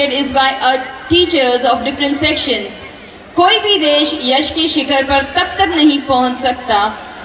celebrated is by teachers of different sections. कोई भी देश यश के शिखर पर तब तक नहीं पहुंच सकता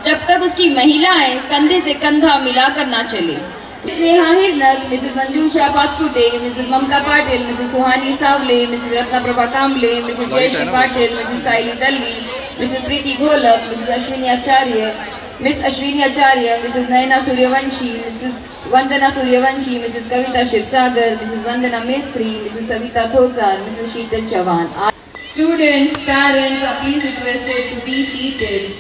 जब तक उसकी महिलाएं कंधे से कंधा मिलाकर ना चले. Neha Hirnal, Mrs. Manjusha Paskute, Mrs. Mamta Patil, Mrs. Suhani Savle, Mrs. Ratna Prabha Kamble, Mrs. Jayashree Patil, Mrs. Saili Dalvi, Mrs. Preeti Golab, Mrs. Ashwini Acharya, Miss Ashwini Acharya, Mrs. Naina Suryavanshi, Mrs. Vandana Suryavanshi, Mrs. Kavita Shivsagar, Mrs. Vandana Mestri, Mrs. Savita Thosar, Mrs. Sheetal Chavan. Students, parents are please requested to be seated.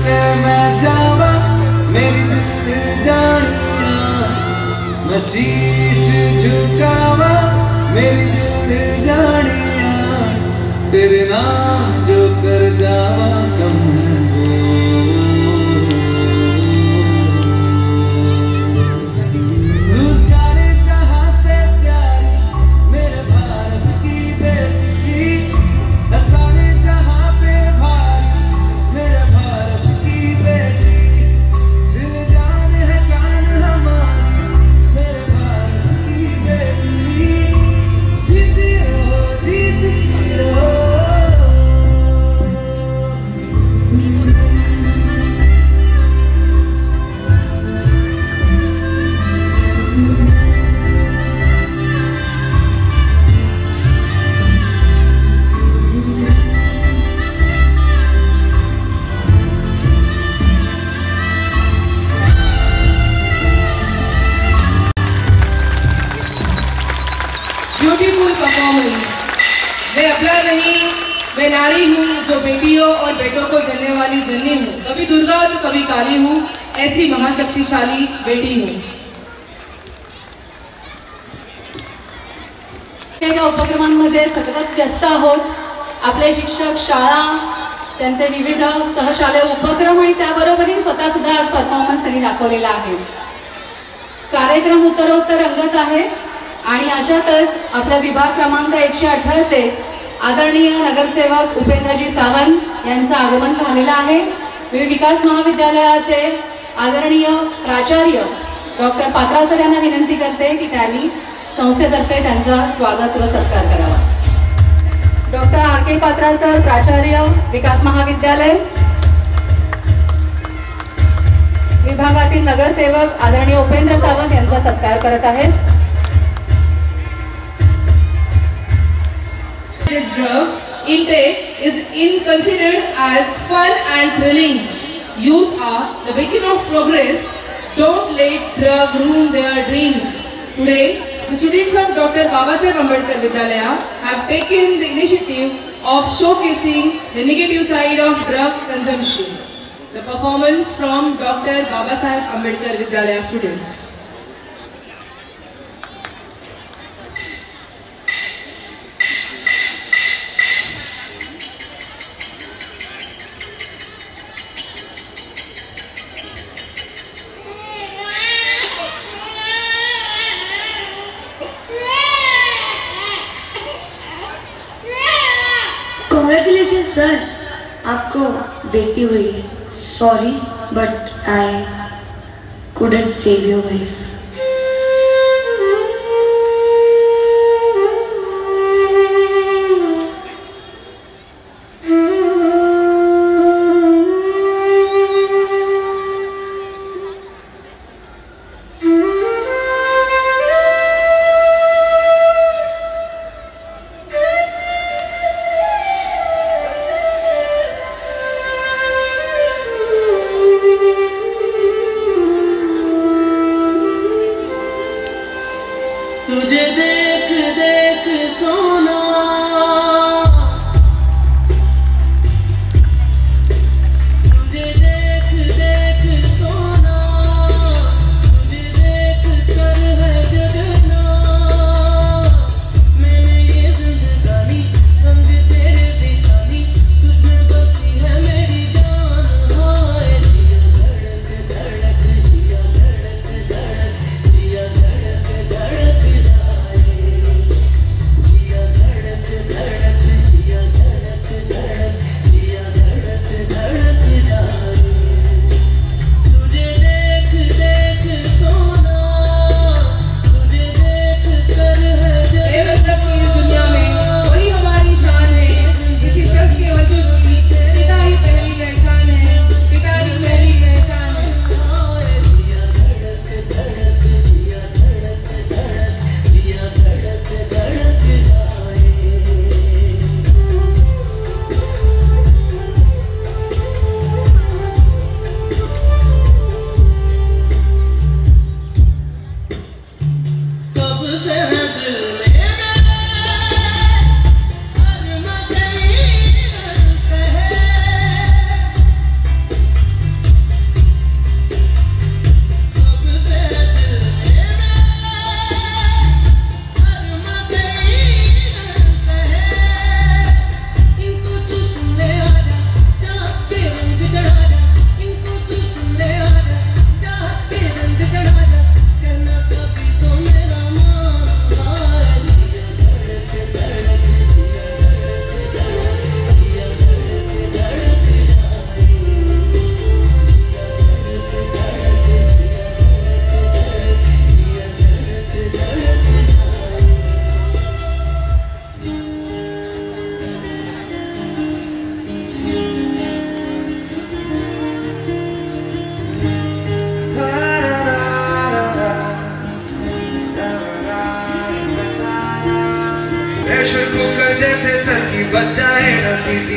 ते मैं जावा मेरी दिल जानिया, मैं शीश झुकावा मेरी दिल जानिया, तेरे नाम जो कर जावा कम हो। तू सारे जहां से प्यारी मेरे भारत की बेटी, सारे जहां पे भारी मेरे भारत की बेटी, दिल जान है शान हमारी मेरे भारत की बेटी, जीती रहो जीती रहो। Beautiful performance. मैं अबला नहीं, मैं नारी हूँ जो बेटियों और बेटों को जलने वाली जननी हूँ, कभी दुर्गा तो कभी काली हूँ, ऐसी महाशक्तिशाली बेटी हूँ। या उपक्रमांमध्ये सतत व्यस्त आहोत। आपले शिक्षक, शाळा, त्यांचे विविध सहशालेय उपक्रम आणि त्याबरोबरीने स्वतः सुद्धा आज परफॉर्मन्स त्यांनी दाखवलेला आहे। कार्यक्रम उत्तरोत्तर रंगत आहे आणि अशातच आपल्या विभाग क्रमांक 118 चे आदरणीय नगरसेवक उपेंद्रजी सावंत यांचं आगमन झालेलं आहे। विकास महाविद्यालयाचे आदरणीय प्राचार्य डॉक्टर पात्रा सर यांना विनंती करते की त्यांनी संस्थेतर्फे त्यांचा स्वागत व सत्कार करावा। Doctor R K. पात्रा सर, प्राचार्य, विकास महाविद्यालय, विभागातील नगरसेवक आदरणीय उपेंद्र सावंत यांचा सत्कार करत आहेत। This drugs intake is considered as fun and thrilling. Youth are the beacon of progress. Don't let drug ruin their dreams. Today, the students of Dr. Babasaheb Ambedkar Vidyalaya have taken the initiative of showcasing the negative side of drug consumption. The performance from Dr. Babasaheb Ambedkar Vidyalaya students. Congratulations sir, आपको बेटी हुई है। Sorry, but I couldn't save your life.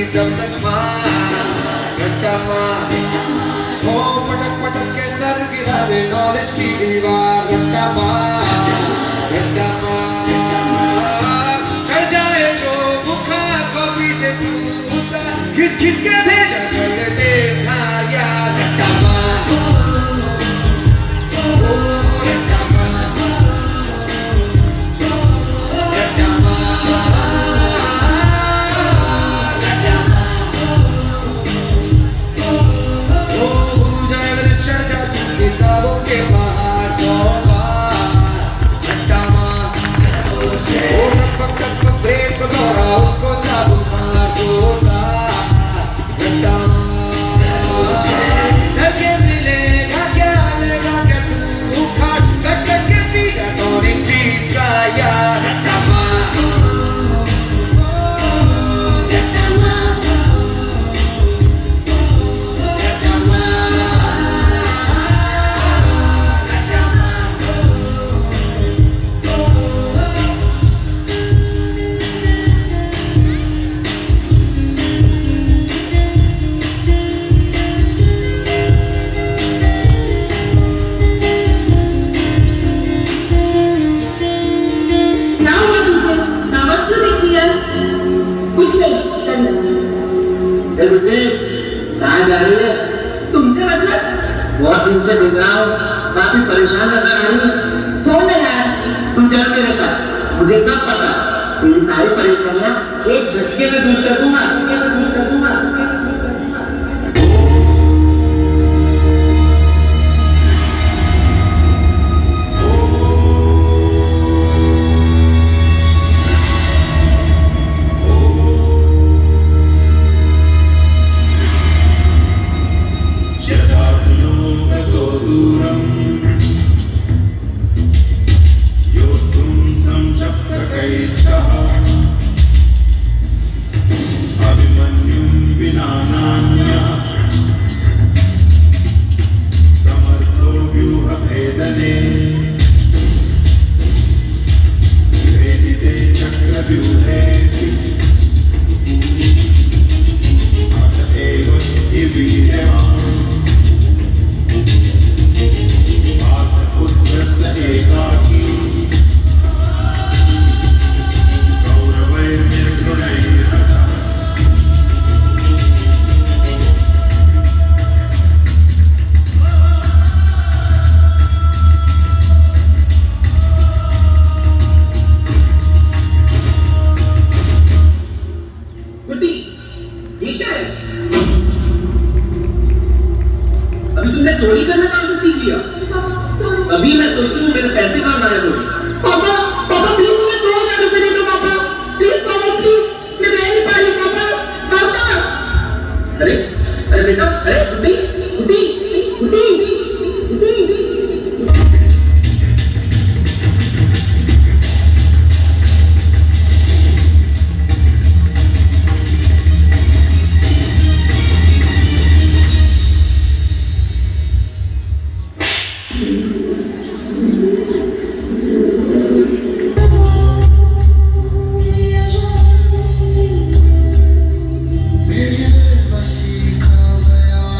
नहीं तब तक मार रट्टा मार हो पटक पटक के सर गिरा दे नॉलेज की दीवार रट्टा मार चढ़ जाए जो बुखार को पीछे टूटा खिस खिस के भेजा चल दे यार रट्टा मार रट्टा मार रट्टा मार किताबों के बाहर ब्रेक को दौड़ा उसको चाबू मार दोता धक्के मिलेगा क्या लेगा क्या तू खाट कट कट के पीछा कौन इन चीज का यार कहाँ जा रही है? तुमसे मतलब? बहुत दिन से देख रहा हूँ, काफी परेशान नजर आ रही है। फोन लगा रही। तू चल मेरे साथ, मुझे सब पता। ये सारी परेशानियाँ एक झटके में दूर कर दूंगा। चोरी करना कहाँ से सीख लिया? अभी मैं सोचूं मेरे पैसे कहाँ गायब हो गए? पापा प्लीज मुझे 2000 रुपए दे दो पापा प्लीज मैं रह नहीं पा रही पापा। अरे बेटा, अरे गुड्डी मेरे बसी का बयान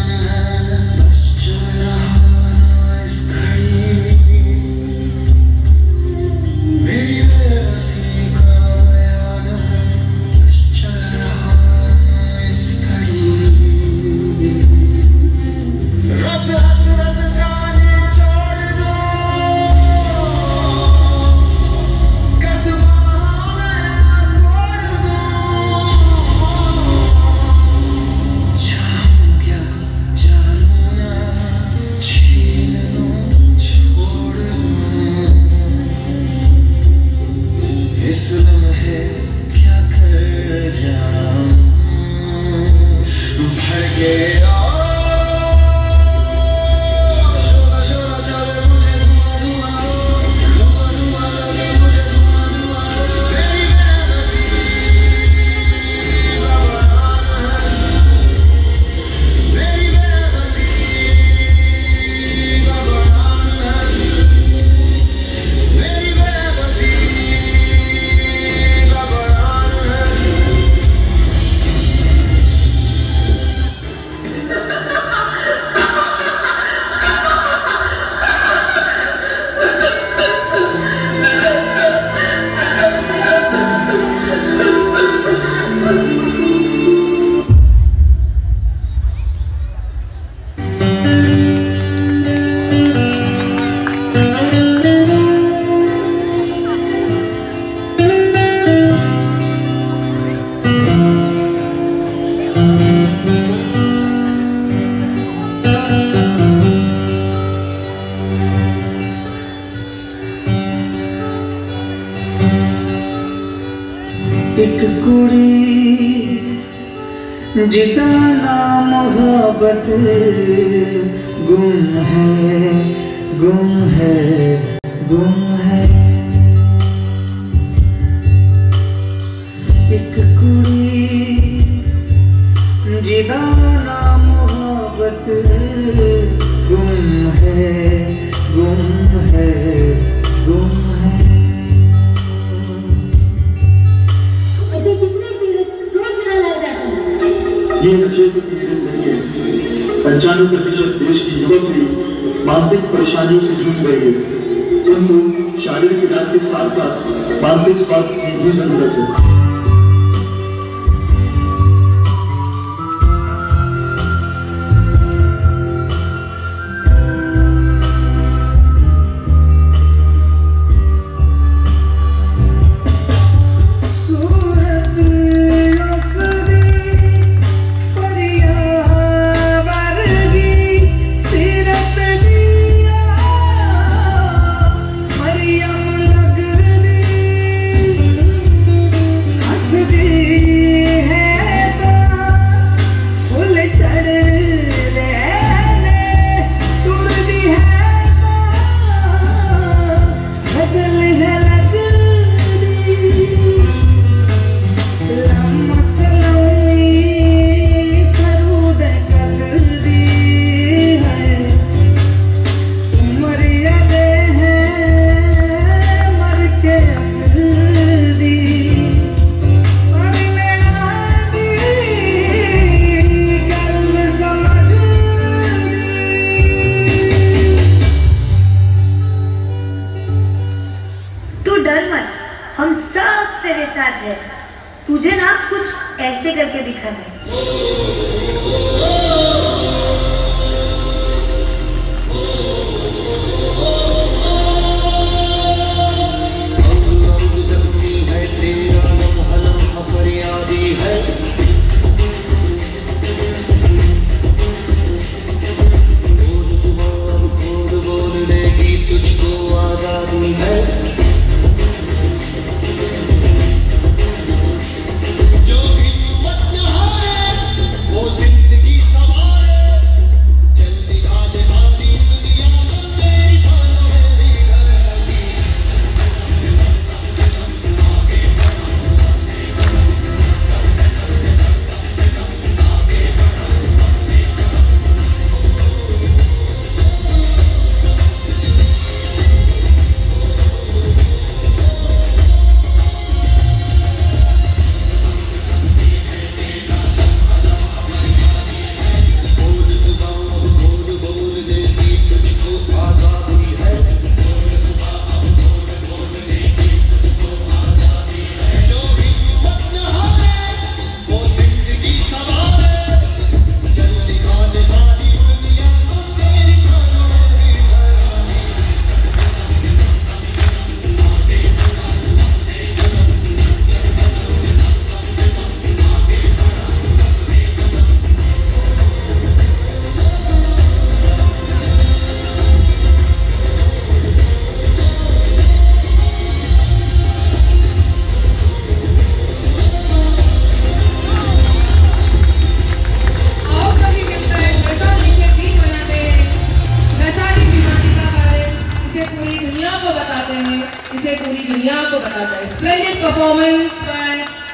जिताना मोहब्बत गुम है, गुम है, गुम है। एक कुड़ी जिताना मोहब्बत गुम है, गुम है, गुम है। ऐसे कितने पीड़ित रोज लग जाते हैं? ये नशे से पीड़ित नहीं है। 95% देश की युवा पीढ़ी मानसिक परेशानियों से जूझ रही है, जिनको शारीरिक इलाज के साथ साथ मानसिक स्वास्थ्य की भी जरूरत है। हम सब तेरे साथ हैं। तुझे ना कुछ ऐसे करके दिखा दे।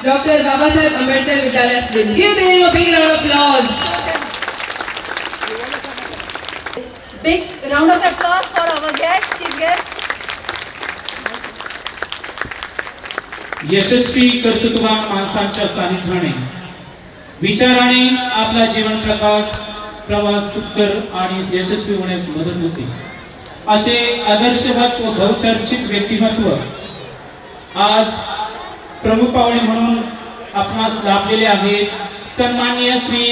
Dr. Baba Saheb Ambedkar Vidyalaya students. Give them a big round of applause. Big round of applause for our guest, chief guest. यशस्वी कर्तृत्ववान माणसांच्या सानिध्याने विचाराने आपला जीवन प्रवास सुकर आणि यशस्वी होण्यास मदत होते. असे आदर्शवत व बहुचर्चित व्यक्तिमत्व आज प्रमुख पाहुणे म्हणून आपणास लाभलेले आहेत. सन्माननीय श्री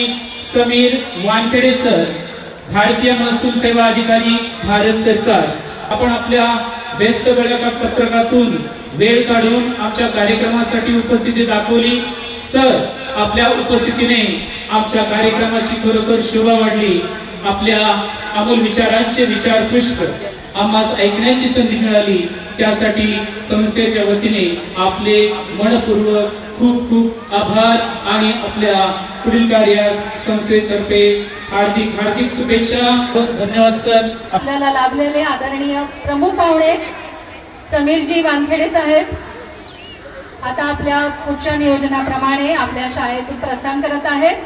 समीर वानखेडे सर, भारतीय महसूल सेवा अधिकारी, भारत सरकार. आपण आपल्या व्यस्त वेळापत्रकातून वेळ काढून आमच्या कार्यक्रमासाठी उपस्थिती दाखवली. सर, आपल्या उपस्थितीने आमच्या कार्यक्रमाची खरोखर शोभा वाढली. आपल्या अमूल विचारांचे विचार पुष्प आम्हास ऐकण्याची संधी मिळाली. त्यासाठी संस्थेच्या वतीने आपले मनपूर्वक खूप खूप आभार आणि आपल्या पुढील कार्यास संस्थेतर्फे हार्दिक हार्दिक शुभेच्छा. धन्यवाद सर. आपल्याला लाभलेले आदरणीय प्रमुख पाहुणे समीरजी वानखेडे साहेब आता आपल्या पुढच्या नियोजनाप्रमाणे आपल्या शाळेतून प्रस्थान करत आहेत.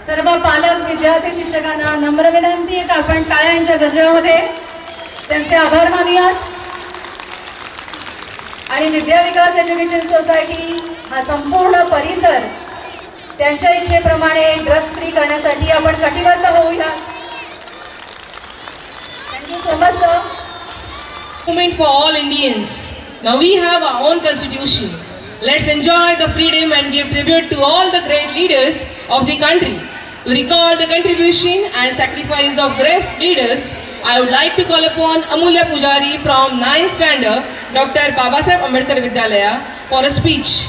सर्व पालक विद्यार्थी शिक्षकांना नम्र विनंती आहे की आपण टाळ्यांच्या गजरामध्ये त्यांचे आभार मानूयात. आणि विद्या विकास एज्युकेशन सोसायटी हा संपूर्ण परिसर त्यांच्या इच्छेप्रमाणे ड्रग्स फ्री करण्यासाठी आपण कटिबद्ध होऊया. Thank you so much sir. Movement for all Indians. Now we have our own constitution. Let's enjoy the freedom and give tribute to all the great leaders of the country. To recall the contribution and sacrifice of brave leaders, I would like to call upon Amulya Pujari from 9th standard, Dr. Babasaheb Ambedkar Vidyalaya, for a speech.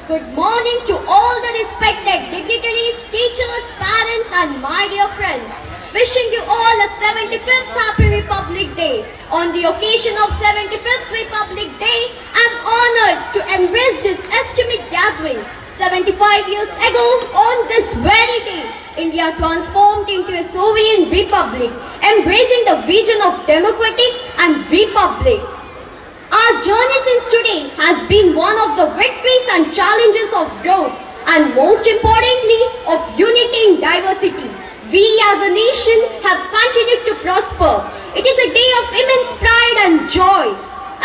Good morning to all the respected dignitaries, teachers, parents and my dear friends. Wishing you all a 75th Happy Republic Day. On the occasion of 75th Republic Day, I am honored to embrace this esteemed gathering. 75 years ago, on this very day, India transformed into a sovereign republic, embracing the vision of democratic and republic. Our journey since today has been one of the victories and challenges of growth, and most importantly, of unity in diversity. We as a nation have continued to prosper. It is a day of immense pride and joy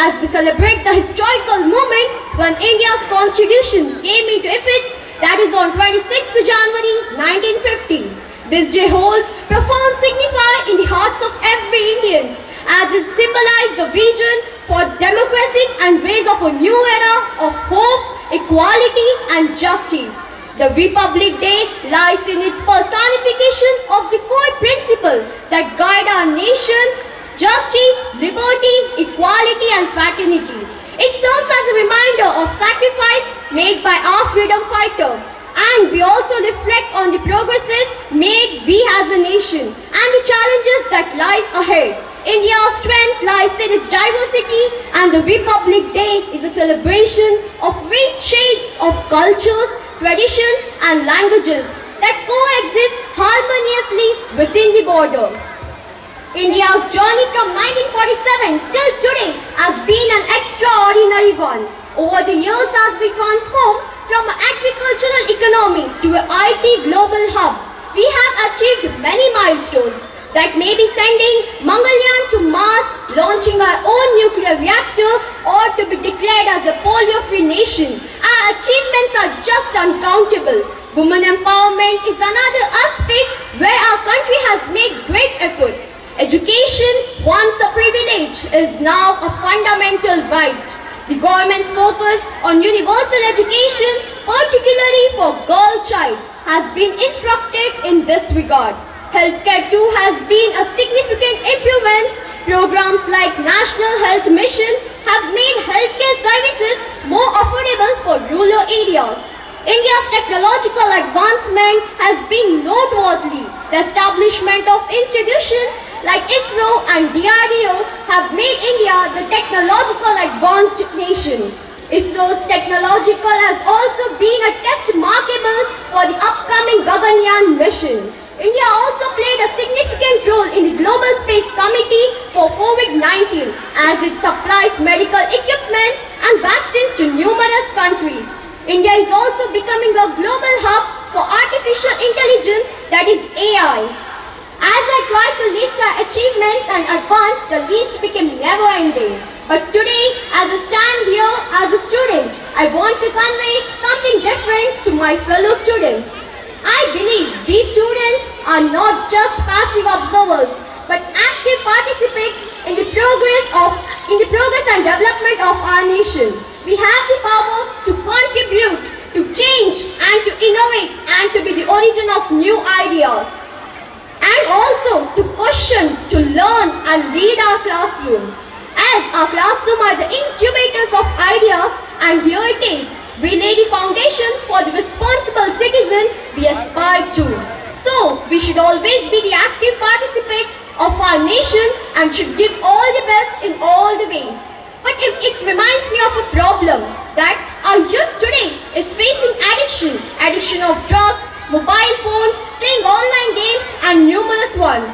as we celebrate the historical moment when India's constitution came into effect, that is on 26th January 1950. This day holds profound significance in the hearts of every Indian as it symbolizes the vision for democracy and raise of a new era of hope, equality and justice. The Republic Day lies in its personification of the core principle that guide our nation: justice, liberty, equality and fraternity. It serves as a reminder of sacrifice made by our freedom fighter, and we also reflect on the progresses made we as a nation and the challenges that lies ahead. India's strength lies in its diversity, and the Republic Day is a celebration of rich shades of cultures, traditions and languages that coexist harmoniously within the border. India's journey from 1947 till today has been an extraordinary one. Over the years, as we transform from an agricultural economy to an IT global hub, we have achieved many milestones that may be sending Mangalyaan to Mars, launching our own nuclear reactor, or to be declared as a polio-free nation. Our achievements are just uncountable. Women empowerment is another aspect where our country has made great efforts. Education, once a privilege, is now a fundamental right. The government's focus on universal education, particularly for girl child, has been instructed in this regard. Healthcare too has been a significant improvement. Programs like National Health Mission have made healthcare services more affordable for rural areas. India's technological advancement has been noteworthy. The establishment of institutions like ISRO and DRDO have made India the technological advanced nation. ISRO's technological has also been a test markable for the upcoming Gaganyaan mission. India also played a significant role in the Global Space Committee for COVID-19 as it supplies medical equipment and vaccines to numerous countries. India is also becoming a global hub for artificial intelligence, that is AI. As I tried to list our achievements and advance, the list became never-ending. But today, as I stand here as a student, I want to convey something different to my fellow students. I believe these students are not just passive observers, but active participants in the progress and development of our nation. We have the power to contribute, to change and to innovate and to be the origin of new ideas. And also to question, to learn and lead our classrooms. As our classrooms are the incubators of ideas, and here it is, we lay the foundation for the responsible citizen we aspire to. So, we should always be the active participants of our nation and should give all the best in all the ways. But it reminds me of a problem that our youth today is facing addiction of drugs, mobile phones, playing online games and numerous ones.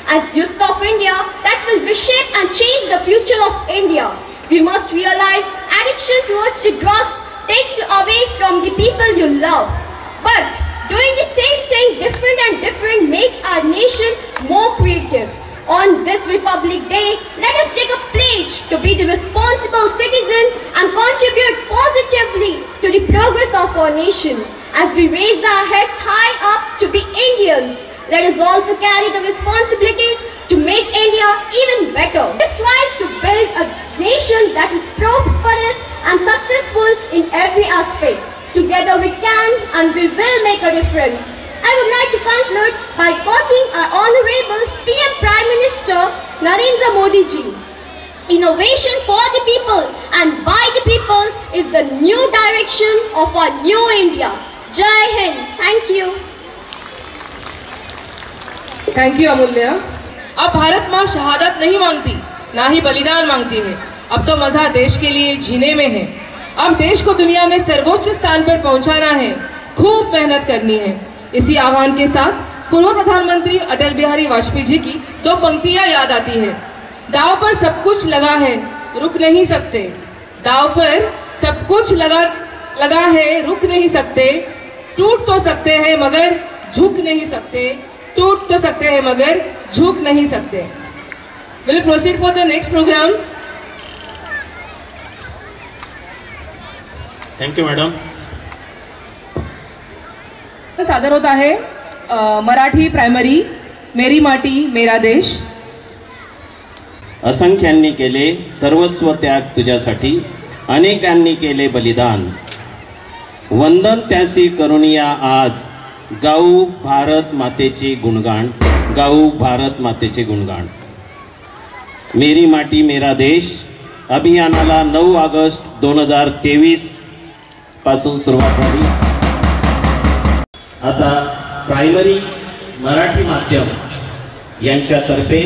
As youth of India that will reshape and change the future of India, we must realize addiction towards the drugs takes you away from the people you love. But doing the same thing different makes our nation more creative. On this Republic Day, let us take a pledge to be the responsible citizen and contribute positively to the progress of our nation. As we raise our heads high up to be Indians, let us also carry the responsibilities to make India even better. Let's strive to build a nation that is prosperous and successful in every aspect. Together we can and we will make a difference. I would like to conclude by quoting our Honorable PM Prime Minister Narendra Modi ji. Innovation for the people and by the people is the new direction of our new India. Jai Hind. Thank you. Thank you अमूल्य। अब भारत माँ शहादत नहीं मांगती, ना ही बलिदान मांगती है। अब तो मजा देश के लिए जीने में है। अब देश को दुनिया में सर्वोच्च स्थान पर पहुंचाना है, खूब मेहनत करनी है। इसी आह्वान के साथ पूर्व प्रधानमंत्री अटल बिहारी वाजपेयी जी की दो पंक्तियां याद आती है। दाव पर सब कुछ लगा है, रुक नहीं सकते। दाव पर सब कुछ लगा है, रुक नहीं सकते। टूट तो सकते हैं मगर झुक नहीं सकते। टूट तो सकते हैं मगर झुक नहीं सकते। We'll proceed for the next program. Thank you, madam. सादर होता है मराठी प्रायमरी मेरी माटी मेरा देश। असंख्यांनी केले सर्वस्व त्याग तुझ्यासाठी, अनेकांनी केले बलिदान। वंदन त्यासी करुनिया आज, गाऊ भारत मातेचे गुणगान, गाऊ भारत मातेचे गुणगान। मेरी माटी मेरा देश अभियानाला 9 ऑगस्ट 2023 पासून सुरुवात झाली। आता प्रायमरी मराठी माध्यम यांच्यातर्फे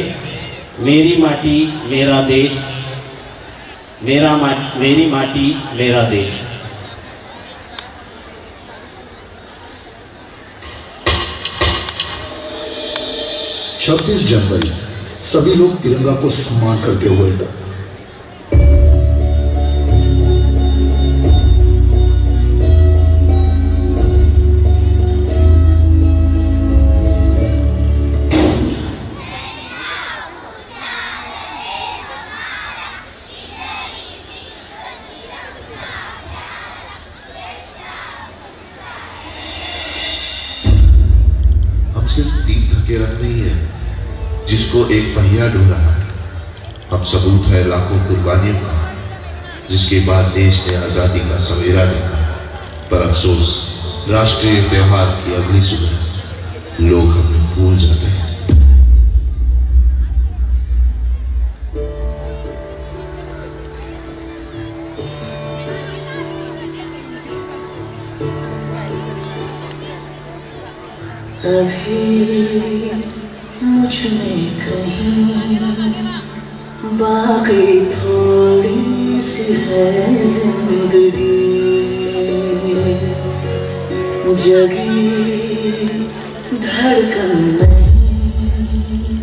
मेरी माटी मेरा देश, मेरी माटी मेरा देश। 26 जनवरी सभी लोग तिरंगा को सम्मान करते हुए हम सिर्फ 3 धक्के रख नहीं है जिसको एक पहिया ढो रहा है, हम सबूत है लाखों कुर्बानियों का, जिसके बाद देश ने आजादी का सवेरा देखा। पर अफसोस राष्ट्रीय त्योहार की अगली सुबह लोग हमें भूल जाते हैं। अभी मुझ में कहीं बाकी थोड़ी सी है जिंदगी, जगी धड़कन नहीं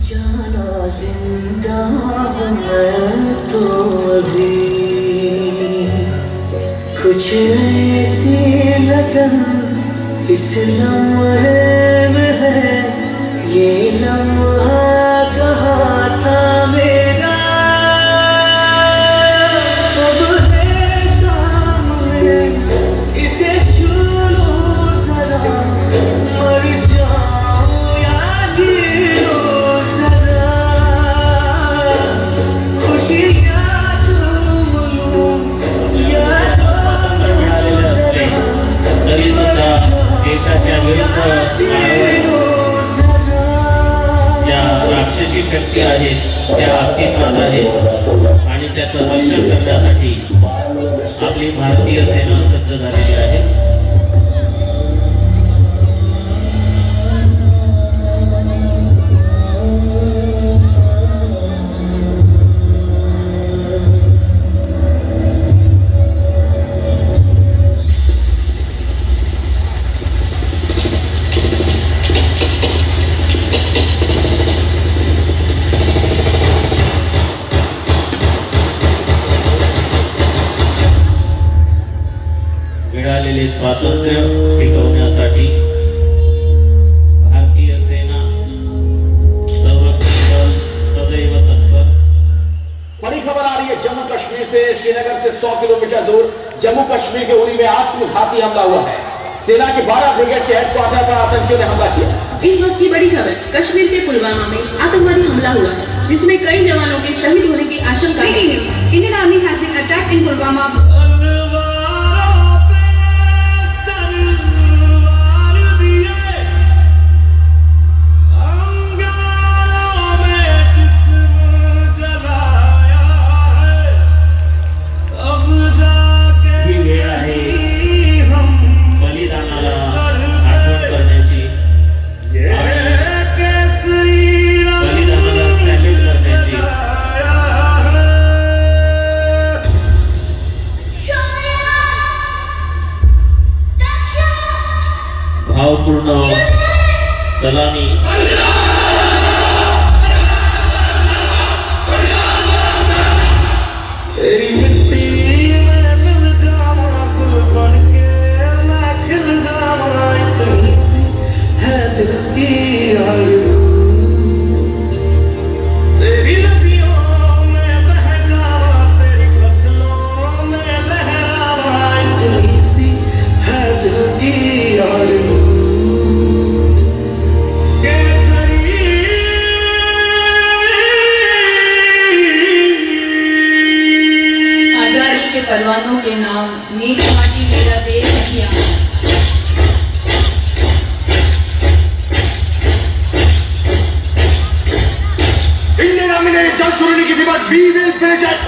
जाना जिंदा हूँ मैं तो अभी। कुछ ऐसी लगन इस लम्हे में है, ये लम्हा कहाँ था मेरा, अब है सामने इसे छू लो जरा, मर जाओ या जी लो सदा, खुशियाँ झूम लूं या तरी सुद्धा देशाच्या विरुद्ध ज्या राक्षसी शक्ती आहेत त्या अस्तित्वात आहेत आणि त्याचं रक्षण करण्यासाठी आपली भारतीय सेना सज्ज झालेली आहे। किलोमीटर दूर जम्मू कश्मीर के उरी में आत्मघाती हमला हुआ है। सेना के 12 ब्रिगेड के हेडक्वार्टर पर आतंकियों ने हमला किया। इस वक्त की बड़ी खबर, कश्मीर के पुलवामा में आतंकवादी हमला हुआ है, जिसमें कई जवानों के शहीद होने की आशंका है। Indian army has been attacked in Pulwama. भावपूर्ण सलामी तेरी मिट्टी में मिल जावा, गुल बन के मैं खिल जावा, इतनी सी है दिल की आरज़ू। तेरी नदियों में बह जावा, तेरी फसलों में लहरावा, इतनी सी है दिल की आरज़ू। परवानों के नाम, मेरी माटी मेरा देश किया। इंडियन आर्मी ने जंग शुरू होने के बाद वी विल फिनिश इट।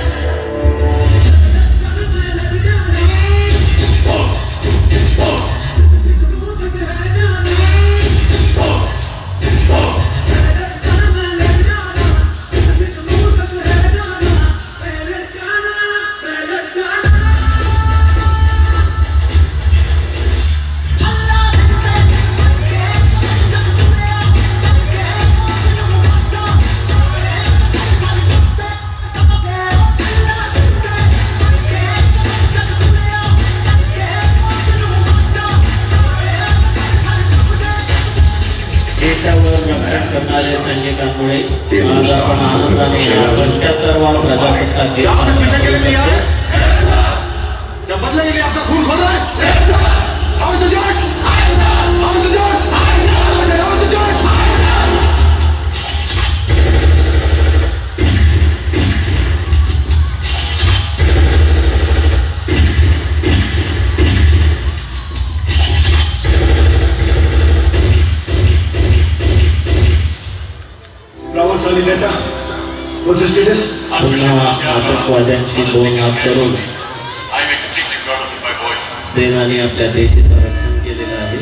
करणाऱ्या सैनिकांमुळे आज आपण आनंदाने 75वा प्रजासत्ताक दिन क्या बदले के लिए आपका खून खोल रहा है? आओ तो जोश! आओ तो जोश! आओ तो जोश! प्रभावशाली नेता, what's the status? आतंकवाद्यांशी 2 हात करून सेनाने आपल्या देशाचं रक्षण केलेलं आहे.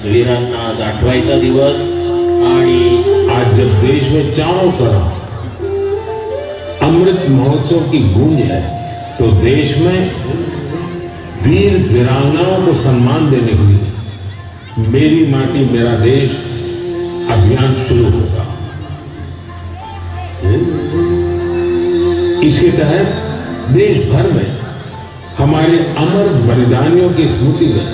वीरांना आज आठवायचा दिवस आणि आज जब देश में चारों तरफ अमृत महोत्सव की गूंज है तो देश में वीर वीरांगनाओं को सम्मान देने के लिए मेरी माटी मेरा देश अभियान शुरू होगा। इसके तहत देश भर में हमारे अमर बलिदानियों की स्मृति में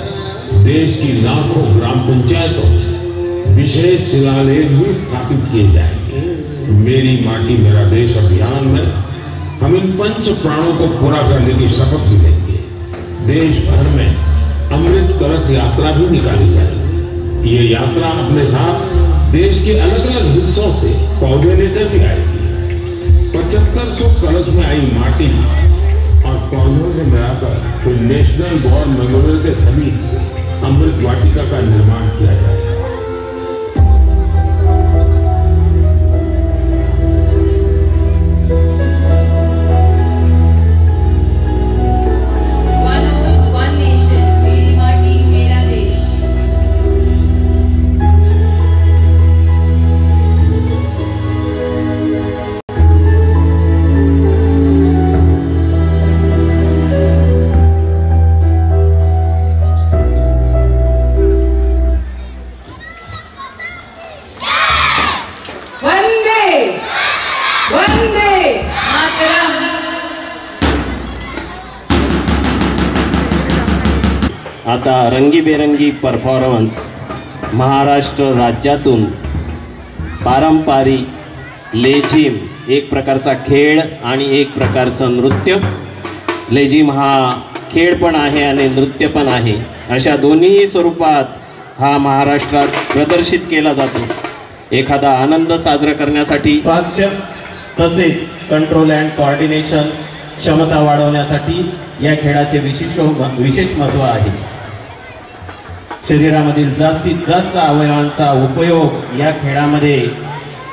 देश की लाखों ग्राम पंचायतों में विशेष शिलालेख भी स्थापित किए जाएंगे। मेरी माटी मेरा देश अभियान में हम इन 5 प्राणों को पूरा करने की शपथ भी लेंगे। देश भर में अमृत कलश यात्रा भी निकाली जाएगी। ये यात्रा अपने साथ देश के अलग अलग हिस्सों से पौधे लेकर भी आएगी। 7500 कलश में आई माटी और पौधों से मिलाकर फिर नेशनल वॉर मेमोरियल के समीप अमृत वाटिका का निर्माण किया जाएगा। आता रंगीबेरंगी परफॉर्मन्स महाराष्ट्र राज्यातून पारंपरिक लेझिम, एक प्रकारचा खेळ आणि एक प्रकारचं नृत्य। लेझिम हा खेळ पण आहे आणि नृत्य पण आहे, अशा दोन्ही स्वरूपात हा महाराष्ट्रात प्रदर्शित केला जातो। एखादा आनंद साजरा करण्यासाठी स्वास्थ्य तसेच कंट्रोल अँड कोऑर्डिनेशन क्षमता वाढवण्यासाठी या खेळाचे विशेष महत्त्व आहे। शरीरामधील जास्तीत जास्त अवयवांचा उपयोग या खेळामध्ये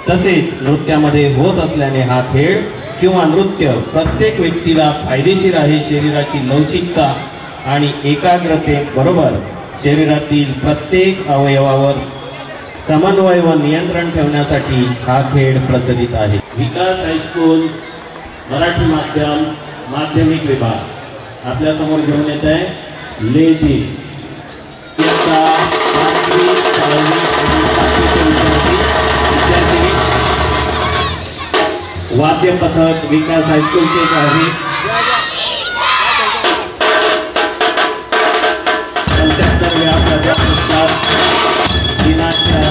तसेच नृत्यामध्ये होत असल्याने हा खेळ किंवा नृत्य प्रत्येक व्यक्तीला फायदेशीर आहे। शरीराची लवचिकता आणि एकाग्रतेबरोबर शरीरातील प्रत्येक अवयवावर समन्वय व नियंत्रण ठेवण्यासाठी हा खेळ प्रचलित आहे। विकास हायस्कूल मराठी माध्यम माध्यमिक विभाग आपल्या समोर घेऊन येत आहे लेझिम। वाद्य पथक विकास हायस्कूलचे आहे। दिनाच्या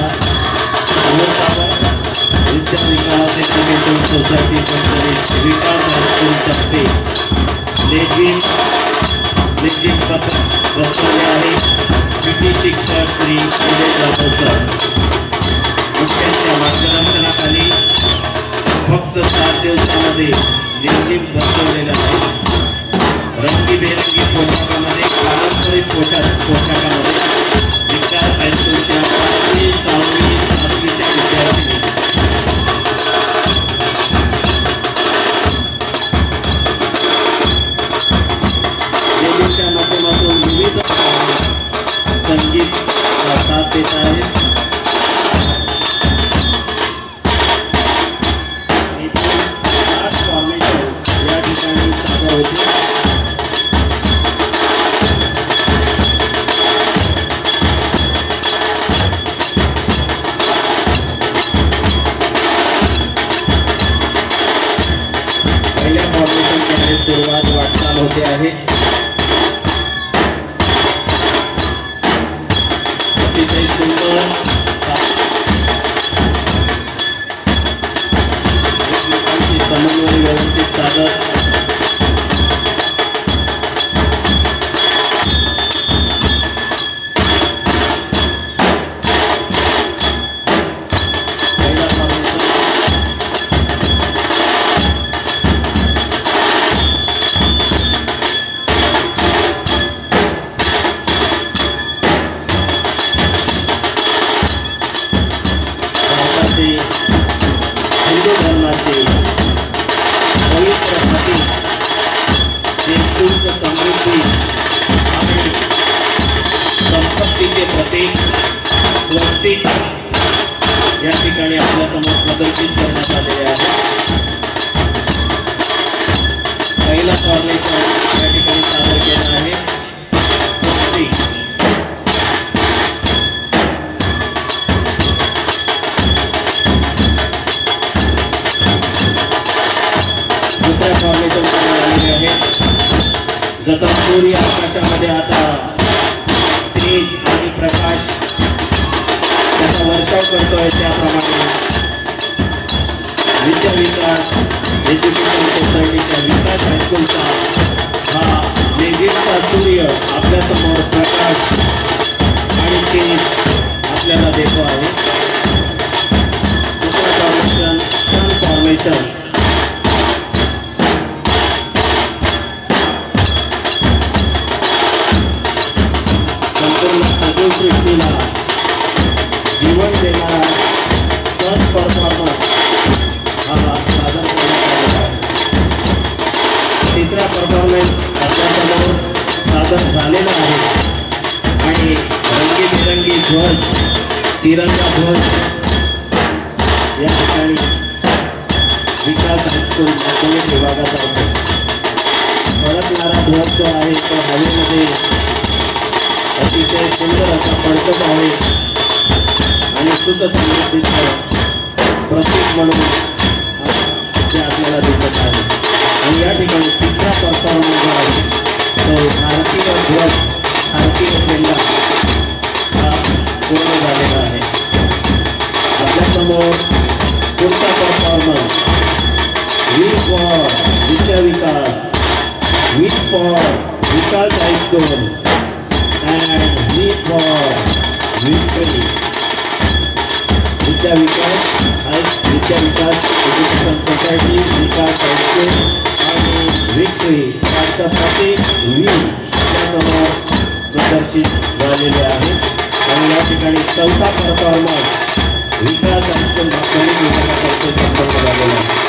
विद्या विकास एज्युकेशन सोसायटी विकास हायस्कूलतर्फे लेझिम पथक बसवले आहे। पीटी शिक्षक श्री जाधव सर मुख्यांच्या मार्गदर्शनाखाली फक्त 7 दिवसामध्ये लेझिम बसवलेला आहे। रंगीबेरंगी पोशाखामध्ये पारंपरिक पोशाखामध्ये विकास हायस्कूलच्या 5वी 6वी 7वीच्या विद्यार्थ्यांनी लेझिमच्या माध्यमातून विविध संगीत साथ देत आहेत। या ठिकाणी सादर होते। पहिल्या फॉर्मेशनची सुरुवात वाटचाल होते आहे। अतिशय सुंदर समन्वय व्यवस्थित साधत हिंदू धर्माचे पवित्र प्रतीक जे सुख समृद्धी आणि संपत्तीचे प्रतीक स्वस्तिक या ठिकाणी आपल्या समोर प्रदर्शित करण्यात आलेले आहे। पहिला फॉर्मेशन या ठिकाणी सादर केला आहे। स्वस्तिक दुसऱ्या फॉर्मेशन करण्यात आलेले आहे। जसा सूर्य आकाशामध्ये आता तेज आणि प्रकाश त्याचा वर्षाव करतोय त्याप्रमाणे विद्या विकास एज्युकेशन सोसायटीच्या विकास हायस्कूलचा हा लेझिमचा सूर्य आपल्यासमोर प्रकाश आणि तेज आपल्याला देतो आहे. दुसरं फॉर्मेशन सन फॉर्मेशन. संपूर्ण सजीव सृष्टीला जीवन देणारा सन परफॉर्मन्स हा सादर करण्यात आलेला आहे. तिसरा परफॉर्मन्स आपल्यासमोर सादर झालेला आहे आणि रंगीबिरंगी ध्वज, तिरंगा ध्वज या ठिकाणी विकास हायस्कूल माध्यमिक विभागाचा आहे. फडकणारा ध्वज जो आहे तो हवेमध्ये अतिशय सुंदर असा फडकत आहे आणि सुख समृद्धीचं प्रतीक म्हणून ते आपल्याला दिसत आहे. आणि या ठिकाणी तिसरा परफॉर्मन्स जो आहे तो भारतीय ध्वज, भारतीय झेंडा हा पूर्ण झालेला आहे. आपल्यासमोर पुढचा performance we for Vidya Vikas, we for Vikas high school and we for victory. Vidya Vikas education society, Vikas high school आणि विक्ट्री याचं प्रतीक वी त्यासमोर प्रदर्शित झालेले आहे. आणि या ठिकाणी चौथा परफॉर्मन्स विकास हायस्कूल माध्यमिक विभागातर्फे संपन्न झालेला आहे.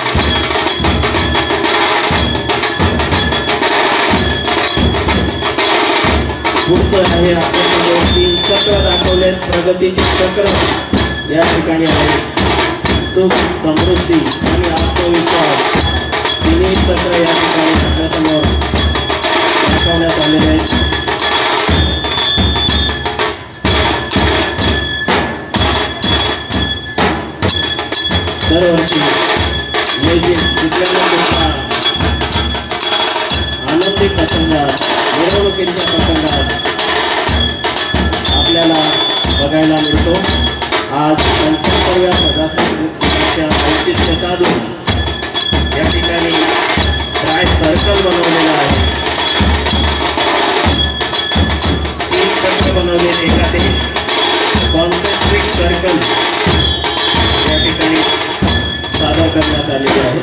पुढचं आहे आपल्यासमोर 3 चक्र दाखवलेत. प्रगतीचे चक्र या ठिकाणी आहे. सुख, समृद्धी आणि आत्मविश्वास तिन्ही चक्र या ठिकाणी आपल्यासमोर दाखवण्यात आलेले आहेत. दरवर्षी कुठल्या आनंदी प्रसंगात, मिरवणुकीच्या प्रसंगात आपल्याला बघायला मिळतो. आज 75व्या प्रजासत्ताकाच्या औचित्य साधून या ठिकाणी ट्राय सर्कल बनवलेला आहे. 3 चक्र बनवलेले एका ते कॉन्सेंट्रिक सर्कल या ठिकाणी सादर करण्यात आलेले आहे.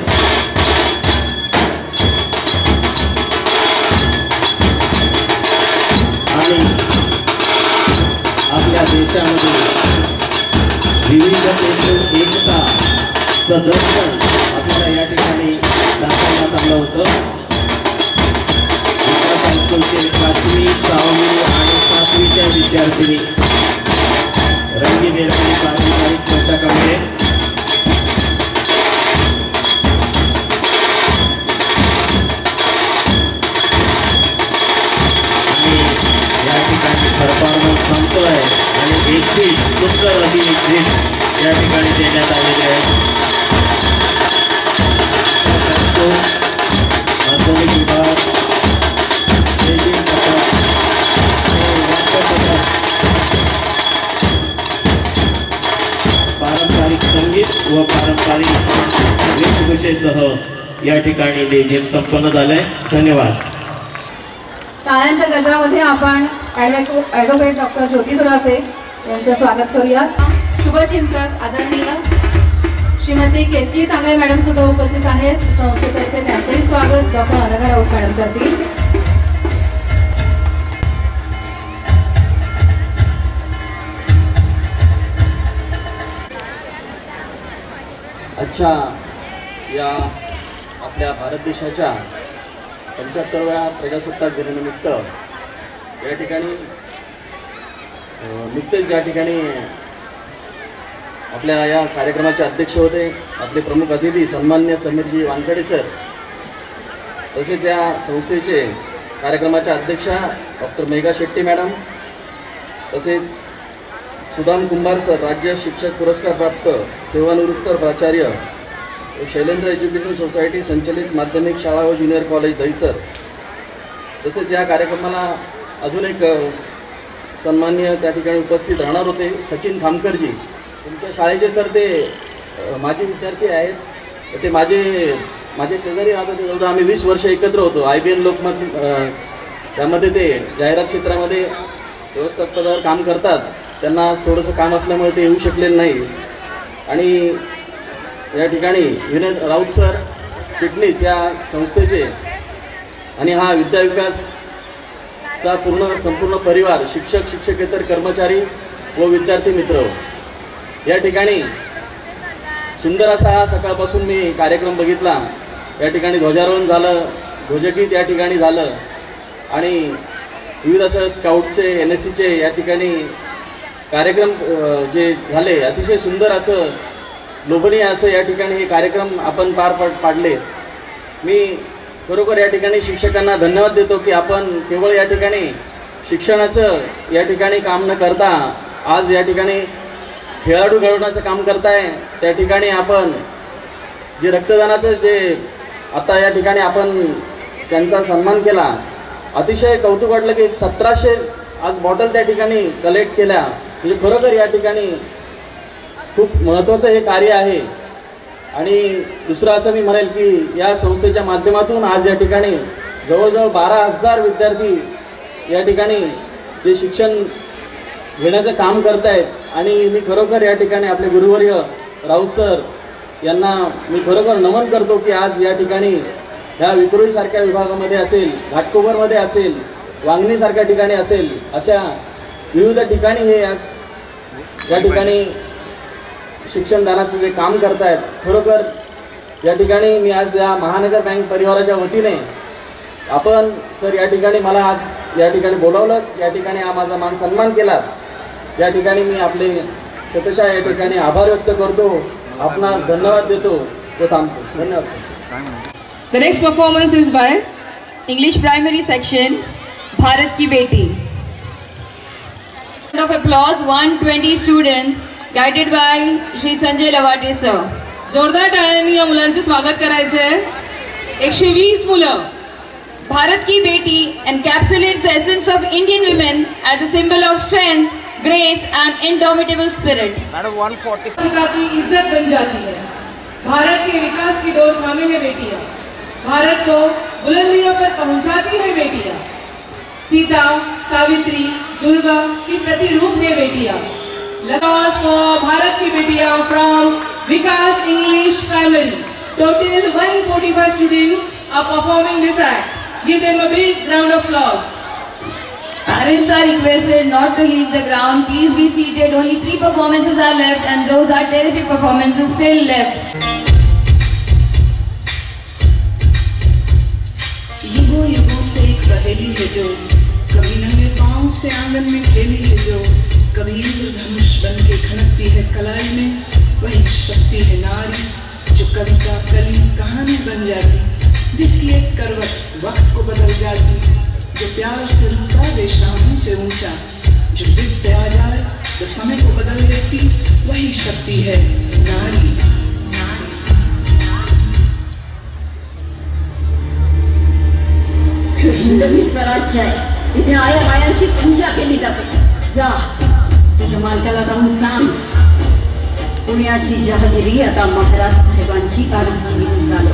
आणि आपल्या देशामध्ये विविधतेतून एकताचं दर्शन आपल्याला या ठिकाणी दाखवण्यात आलं होतं. विकास हायस्कूलचे 5वी, 6वी आणि 7वीच्या विद्यार्थिनी रंगीबेरंगी पारंपरिक पोशाखामध्ये परफॉर्मन्स संपतोय आणि एक सुंदर अशी एक या ठिकाणी देण्यात आलेले आहे. माध्यमिक विभाग पारंपरिक संगीत व पारंपरिक वेशभूषेसह या ठिकाणी लेझिम संपन्न झालंय. धन्यवाद. टाळ्यांच्या गजरामध्ये आपण ॲडव्होकेट डॉक्टर ज्योती दुरासे यांचं स्वागत करूयात. शुभचिंतक आदरणीय श्रीमती केतकी सांगळे मॅडम सुद्धा उपस्थित आहेत. संस्थेतर्फे त्यांचंही स्वागत डॉक्टर अनघा राऊत मॅडम करतील. अच्छा, या आपल्या भारत देशाच्या 75व्या प्रजासत्ताक दिनानिमित्त या ठिकाणी नुकतेच या ठिकाणी आपल्या या कार्यक्रमाचे अध्यक्ष होते आपले प्रमुख अतिथी सन्मान्य समीरजी वानखडे सर. तसेच या संस्थेचे कार्यक्रमाच्या अध्यक्षा डॉक्टर मेघा शेट्टी मॅडम, तसेच सुदाम कुंभार सर राज्य शिक्षक पुरस्कार प्राप्त सेवानिवृत्त प्राचार्य शैलेंद्र एज्युकेशन सोसायटी संचलित माध्यमिक शाळा व ज्युनियर कॉलेज दहिसर. तसेच या कार्यक्रमाला अजून एक सन्मान्य त्या ठिकाणी उपस्थित राहणार होते सचिन खामकरजी. तुमच्या शाळेचे सर ते माजी विद्यार्थी आहेत. ते माझे शेजारी राहत होते. जवळजवळ आम्ही 20 वर्ष एकत्र होतो. IBN लोकमत त्यामध्ये ते जाहिरात क्षेत्रामध्ये व्यवस्थापकावर काम करतात. त्यांना थोडंसं काम असल्यामुळे ते येऊ शकलेले नाही. आणि या ठिकाणी विनोद राऊत सर फिटनेस या संस्थेचे आणि हा विद्याविकासचा संपूर्ण परिवार, शिक्षक, शिक्षकेतर कर्मचारी व विद्यार्थी मित्र, या ठिकाणी सुंदर असा हा सकाळपासून मी कार्यक्रम बघितला. या ठिकाणी ध्वजारोहण झालं, ध्वजगीत या ठिकाणी झालं आणि विविध असं स्काउटचे, NSCचे या ठिकाणी कार्यक्रम जे झाले, अतिशय सुंदर असं, लोभनीय असं या ठिकाणी हे कार्यक्रम आपण पार पाडले. मी खरोखर या ठिकाणी शिक्षकांना धन्यवाद देतो की आपण केवळ या ठिकाणी शिक्षणाचं या ठिकाणी काम न करता आज या ठिकाणी खेळाडू घडवण्याचं काम करताय. त्या ठिकाणी आपण जे रक्तदानाचं जे आता या ठिकाणी आपण त्यांचा सन्मान केला, अतिशय कौतुक वाटलं की 1700 आज बॉटल त्या ठिकाणी कलेक्ट केल्या. म्हणजे खरोखर या ठिकाणी खूप महत्त्वाचं हे कार्य आहे. आणि दुसरं असं मी म्हणेल की या संस्थेच्या माध्यमातून आज या ठिकाणी जवळजवळ 12,000 विद्यार्थी या ठिकाणी जे शिक्षण घेण्याचं काम करत आहेत. आणि मी खरोखर या ठिकाणी आपले गुरुवर्य राऊत सर यांना मी खरोखर नमन करतो की आज या ठिकाणी ह्या विक्रोळीसारख्या विभागामध्ये असेल, घाटकोपरमध्ये असेल, वांगणीसारख्या ठिकाणी असेल, अशा विविध ठिकाणी हे या ठिकाणी शिक्षणदानाचं जे काम करतायत. खरोखर या ठिकाणी मी आज या महानगर बँक परिवाराच्या वतीने आपण सर या ठिकाणी मला आज या ठिकाणी बोलावलं, या ठिकाणी हा माझा मान सन्मान केला, या ठिकाणी मी आपले शतशः या ठिकाणी आभार व्यक्त करतो, आपणास धन्यवाद देतो, तो थांबतो. धन्यवाद. The next performance is by English Primary Section, Bharat Ki Beti. Round of applause, 120 students guided by Shri Sanjay Lavate sir. जोरदार टाळ्यांनी या मुलांचे स्वागत करायचे आहे. 120 मुलं. Bharat Ki Beti encapsulates the essence of Indian women as a symbol of strength, grace and indomitable spirit. Madam 140 की इज्जत बन जाती है. भारत के विकास की डोर थामे है बेटियां, भारत को बुलंदियों पर पहुंचाती है बेटियां. सीता, सावित्री, दुर्गा की प्रतिरूप है बेटियां. Applause for भारत की बेटियां from Vikas English Primary. Total 145 students are performing this act. Give them a big round of applause. Parents are requested not to leave the ground. Please be seated. Only 3 performances are left and those are terrific performances still left. युगों युगों से एक पहेली है जो कभी नंगे पांव से आंगन में खेली है, जो कभी इंद्रधनुष बन के खनकती है कलाई में, वही शक्ति है नारी जो कविता, कली, कहानी बन जाती, जिसकी एक करवट वक्त को बदल जाती, जो प्यार से रुकता दे शामों से ऊंचा, जो जिद पे आ जाए तो समय को बदल देती, वही शक्ति है नारी. हिंदवी स्वराज्य आहे, इथे आया बायांची पूजा केली जाते. जा तुझ्या मालकाला जाऊन सांग, पुण्याची जहागिरी आता महाराज साहेबांची आरती झाली.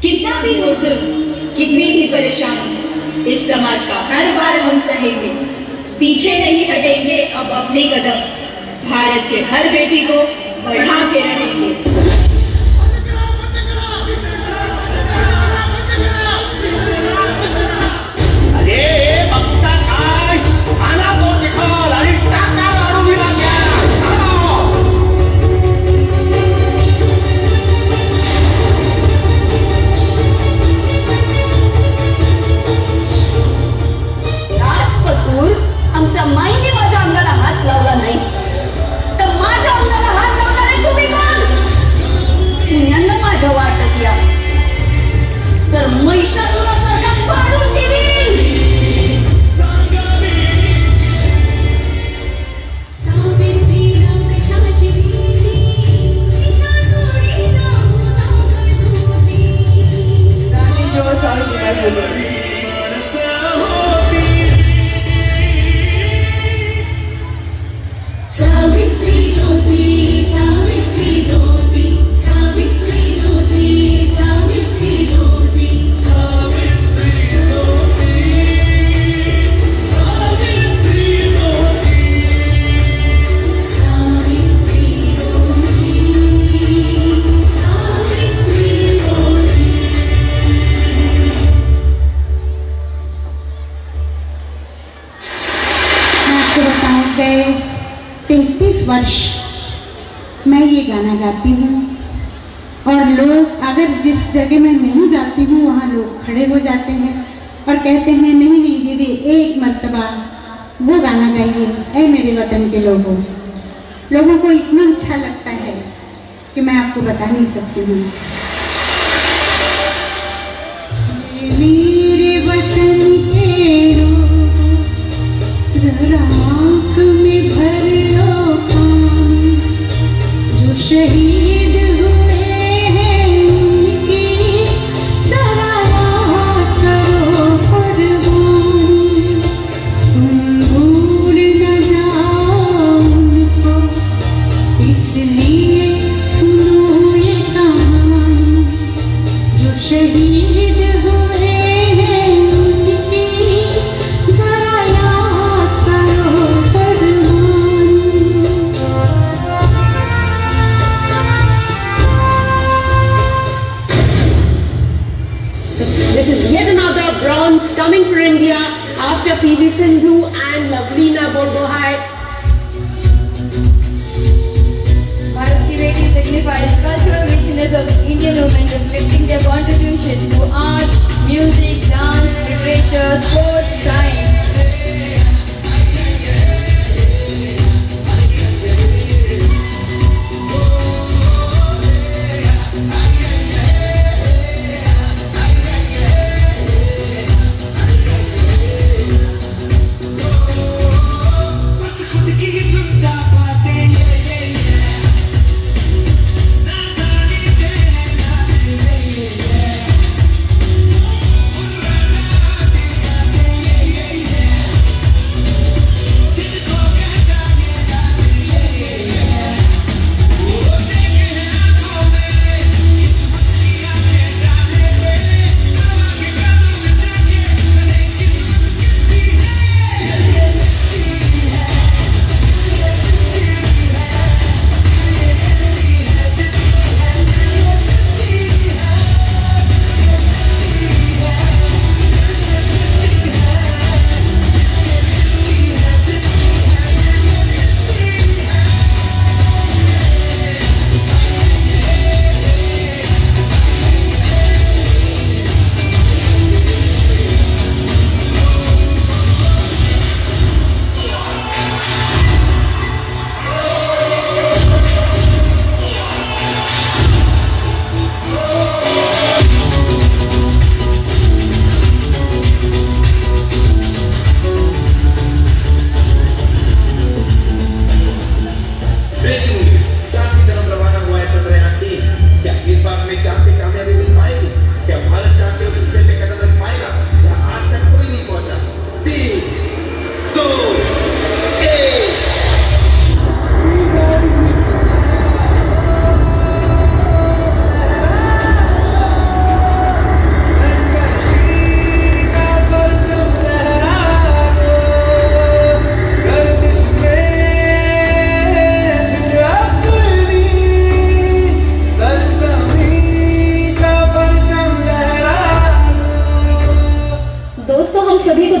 कितना भी हो कितनी भी परेशानी, इस समाज का हर बार हम सहेंगे, पीछे नहीं हटेंगे अब अपने कदम, भारत के हर बेटी को बढ़ा के रहेंगे. 33 वर्ष मैं ये गाना गाती हूँ और लोग, अगर जिस जगह मैं नहीं गाती हूँ वहाँ लोग खड़े हो जाते हैं और कहते हैं नहीं नहीं दीदी एक मर्तबा वो गाना गाइए, ऐ मेरे वतन के लोगों। लोगों को इतना अच्छा लगता है कि मैं आपको बता नहीं सकती हूँ। मेरे वतन के लोगों जरा आँख में भर लो पानी, जो शहीद हुए हैं उनकी जरा याद करो कुर्बानी। तुम भूल न जाओ उनको, इसलिए सुनो ये कहानी, जो शहीद हुए हैं उनकी जरा याद करो कुर्बानी। This is yet another bronze coming for India after PV Sindhu and Lavlina Borgohain. Bharat Ki Beti signifies cultural richness of Indian women, reflecting their contribution to art, music, dance, literature, sports, science.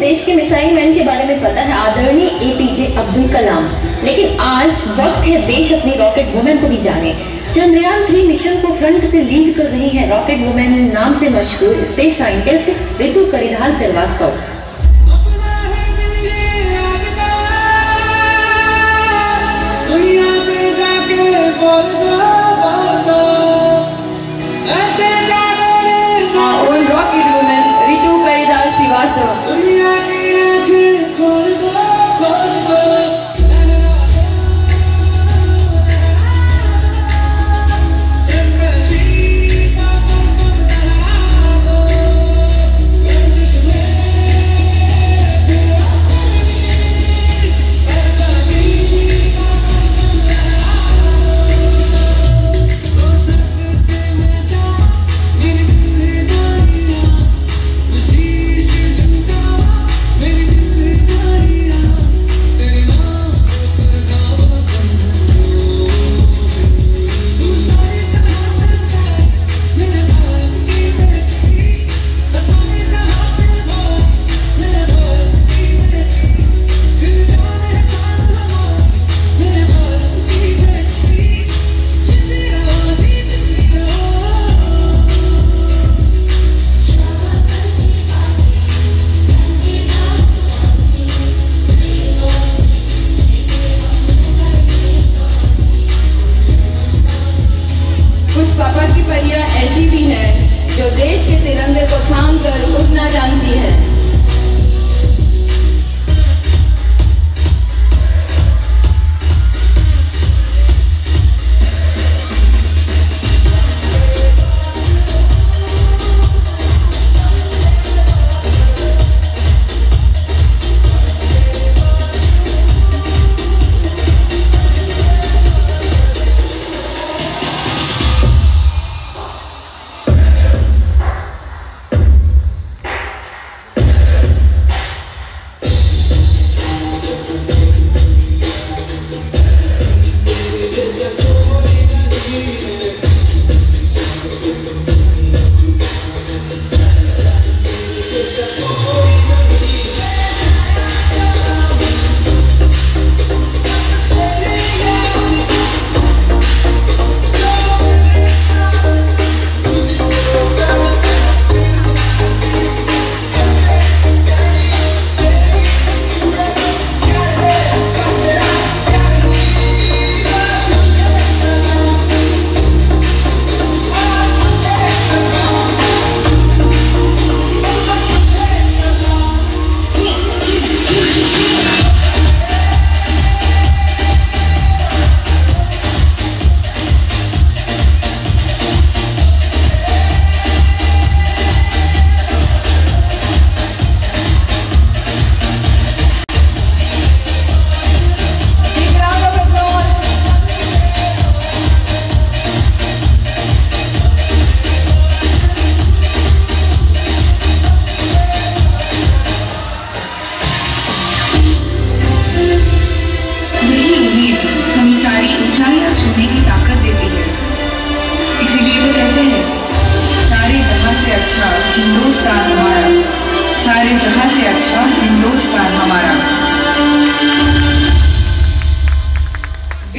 देश के missile man के बारे में पता है, आदरणीय APJ Abdul Kalam. लेकिन आज वक्त है देश अपनी रॉकेट वुमेन को भी जाने। चंद्रयान 3 मिशन को फ्रंट से लीड कर रही है रॉकेट वुमेन नाम से मशहूर space scientist Ritu Karidhal Srivastava. Rocket women Ritu Karidhal Srivastava.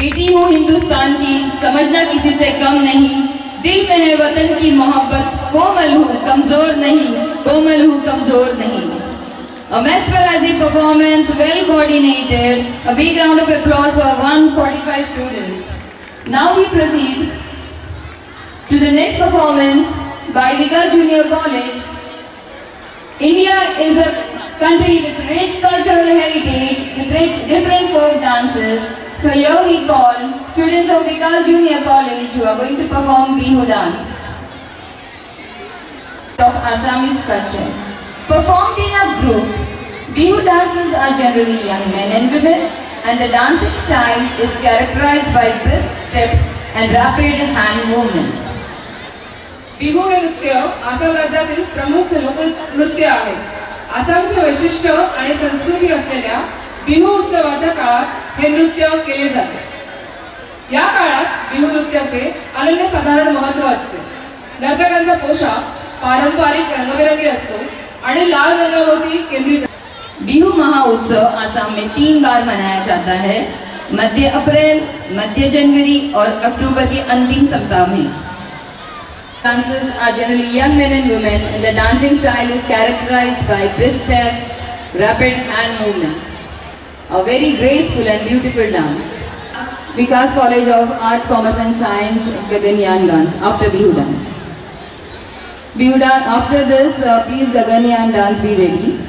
बेटी हूँ हिंदुस्तान की, समझना किसी से कम नहीं, दिल में है वतन की मोहब्बत, कोमल हूँ कमजोर नहीं, कोमल हूँ कमजोर नहीं. A mesmerizing performance, well coordinated. A big round of applause for 145 students. Now we proceed to the next performance by Vikas Junior College. India is a country with rich cultural heritage, with rich different folk dances. So here we call students of Vikas Junior College who are going to perform Bihu dance of Assamese culture. Performed in a group, Bihu dances are generally young men and women, and the dancing style is characterized by brisk steps and rapid hand movements. Bihu हे नृत्य आसाम राज्यातील प्रमुख लोकनृत्य आहे. आसामचे वैशिष्ट्य आणि संस्कृती असलेल्या बिहू उत्सवाच्या काळात हे नृत्य केले जाते. या काळात बिहू नृत्याचे अनन्यसाधारण महत्त्व असते. नर्तकांचा पोशाख पारंपरिक रंगबेरंगी असतो आणि लाल रंगावरती केंद्रित. बिहू महाउत्सव आसाम में 3 बार मनाया जाता है, मध्य अप्रैल, मध्य जनवरी और अक्टूबर के अंतिम सप्ताह में. Dancers are generally young men and women, and the dancing style is characterized by brisk steps, rapid hand movements. A very graceful and beautiful dance. Vikas College of Arts, Commerce and Science, Gaganyaan dance after Bihu dance. Bihu dance. After this, please Gaganyaan dance be ready.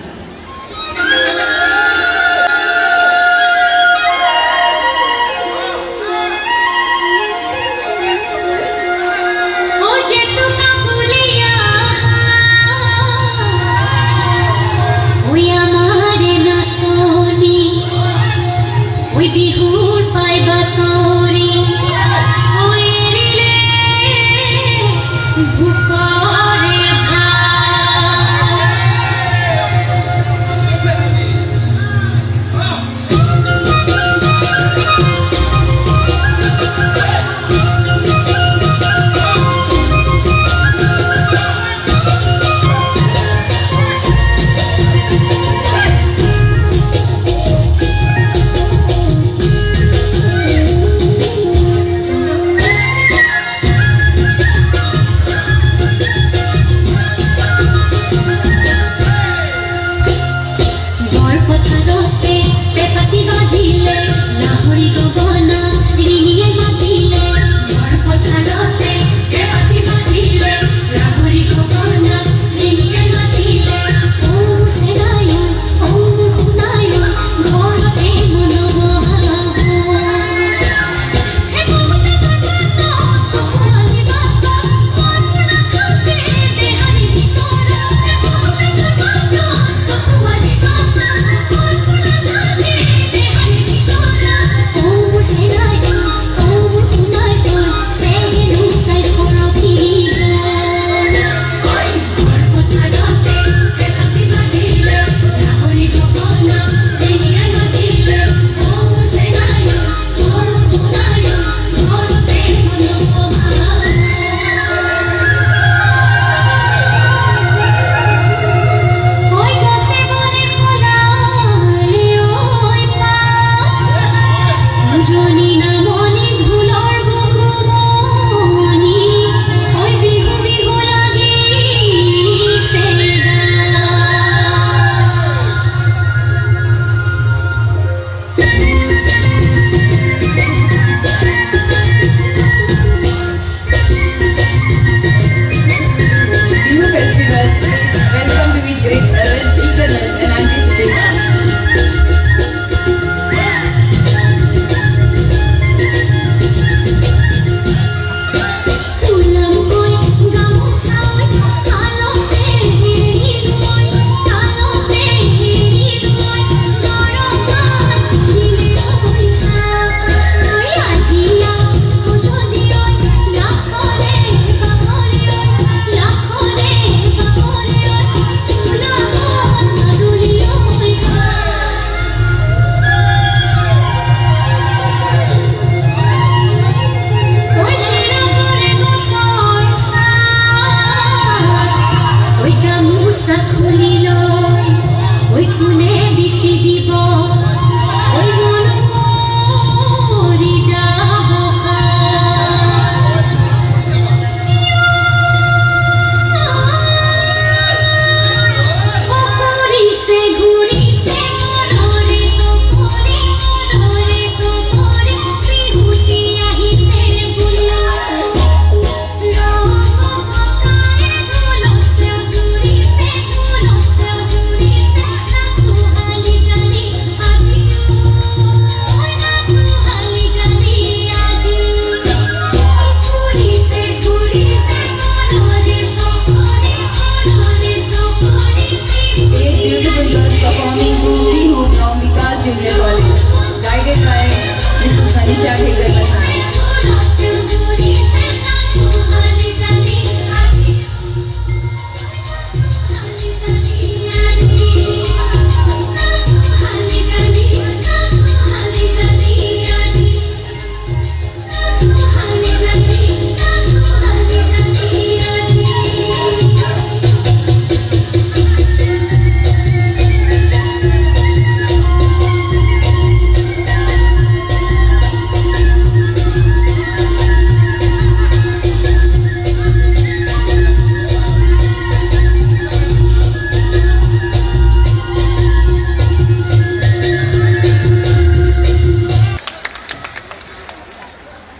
Manisha ठेकर बताएं।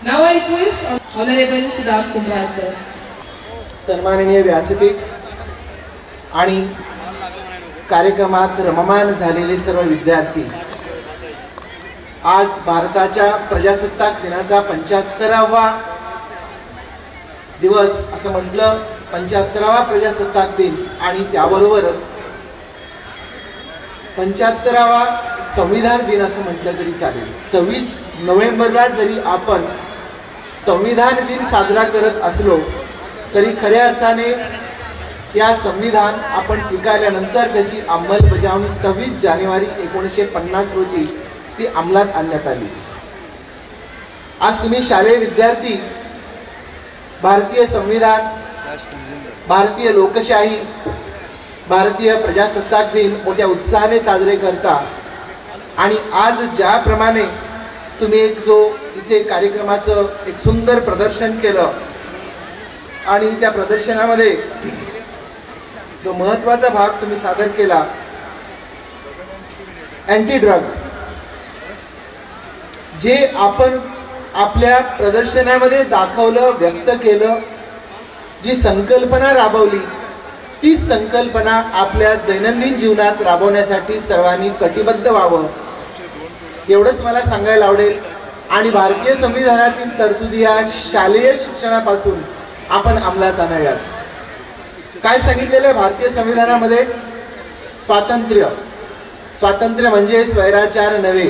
Now I request Honorable Sudham Kumar sir. सन्माननीय व्यासपीठ आणि कार्यक्रमात रममाण झालेले सर्व विद्यार्थी, आज भारताच्या प्रजासत्ताक दिनाचा 75वा दिवस असं म्हटलं, 75वा प्रजासत्ताक दिन आणि त्याबरोबरच 75वा संविधान दिन असं म्हटलं तरी चालेल. 26 नोव्हेंबरला जरी आपण संविधान दिन साजरा करत असलो तरी खऱ्या अर्थाने या संविधान आपण स्वीकारल्यानंतर त्याची अंमलबजावणी 26 जानेवारी 1950 रोजी ती अंमलात आणण्यात आली. आज तुम्ही शालेय विद्यार्थी भारतीय संविधान, भारतीय लोकशाही, भारतीय प्रजासत्ताक दिन मोठ्या उत्साहाने साजरे करता आणि आज ज्याप्रमाणे तुम्ही एक जो इथे कार्यक्रमाचं एक सुंदर प्रदर्शन केलं आणि त्या प्रदर्शनामध्ये जो महत्त्वाचा भाग तुम्ही सादर केला, अँटी ड्रग, जे आपण आपल्या प्रदर्शनामध्ये दाखवलं, व्यक्त केलं, जी संकल्पना राबवली, तीच संकल्पना आपल्या दैनंदिन जीवनात राबवण्यासाठी सर्वांनी कटिबद्ध व्हावं एवढंच मला सांगायला आवडेल. आणि भारतीय संविधानातील तरतुदी या शालेय शिक्षणापासून आपण अंमलात आणाव्यात. काय सांगितलेलं आहे भारतीय संविधानामध्ये? स्वातंत्र्य म्हणजे स्वैराचार नव्हे.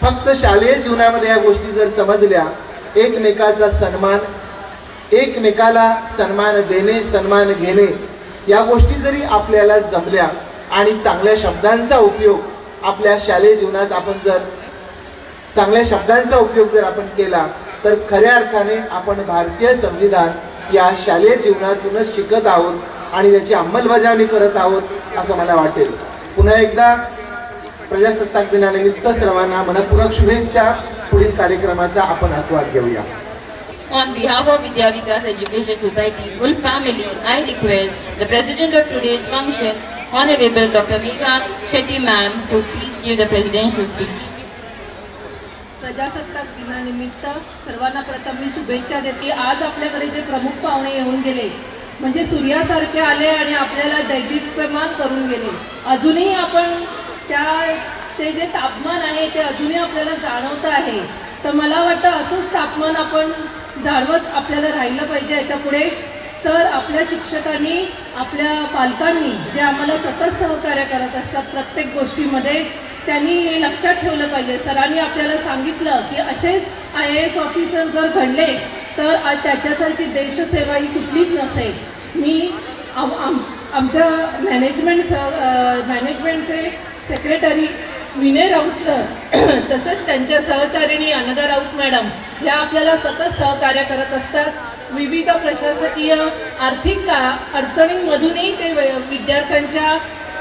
फक्त शालेय जीवनामध्ये या गोष्टी जर समजल्या, एकमेकाचा सन्मान, एकमेकाला सन्मान देणे, सन्मान घेणे, या गोष्टी जरी आपल्याला जमल्या आणि चांगल्या शब्दांचा उपयोग आपल्या शालेय जीवनात आपण जर चांगल्या शब्दांचा उपयोग जर आपण केला तर खऱ्या अर्थाने आपण भारतीय संविधान या शालेय जीवनातूनच शिकत आहोत आणि त्याची अंमलबजावणी करत आहोत असं मला वाटेल. पुन्हा एकदा प्रजासत्ताक दिनानिमित्त सर्वांना मनपूर्वक शुभेच्छा. पुढील कार्यक्रमाचा आपण आस्वाद घेऊया. On behalf of Vidya Vikas Education Society full family, I request the president of today's function, Honorable Dr. Megha Shetty ma'am, to please give the presidential speech. प्रजासत्ताक दिनानिमित्त सर्वांना प्रथम मी शुभेच्छा देते. आज आपल्याकडे जे प्रमुख पाहुणे येऊन गेले म्हणजे सूर्यासारखे आले आणि आपल्याला दैदिप्यमान करून गेले. अजूनही आपण ते जे तापमान आहे ते अजूनही आपल्याला जाणवत आहे. तर मला वाटतं असंच तापमान आपण जाणवत आपल्याला राहिलं पाहिजे याच्या पुढे. तर आपल्या शिक्षकांनी, आपल्या पालकांनी जे आम्हाला सतत सहकार्य करत असतात प्रत्येक गोष्टीमध्ये, त्यांनी हे लक्षात ठेवलं पाहिजे. सरांनी आपल्याला सांगितलं की असेच IAS ऑफिसर जर घडले तर त्याच्यासारखी देशसेवा ही कुठलीच नसेल. मी आमच्या मॅनेजमेंटचे सेक्रेटरी विनय राऊत सर तसंच त्यांच्या सहचारिणी अनघा राऊत मॅडम ह्या आपल्याला सतत सहकार्य करत असतात. विविध प्रशासकीय आर्थिक अडचणींमधूनही ते विद्यार्थ्यांच्या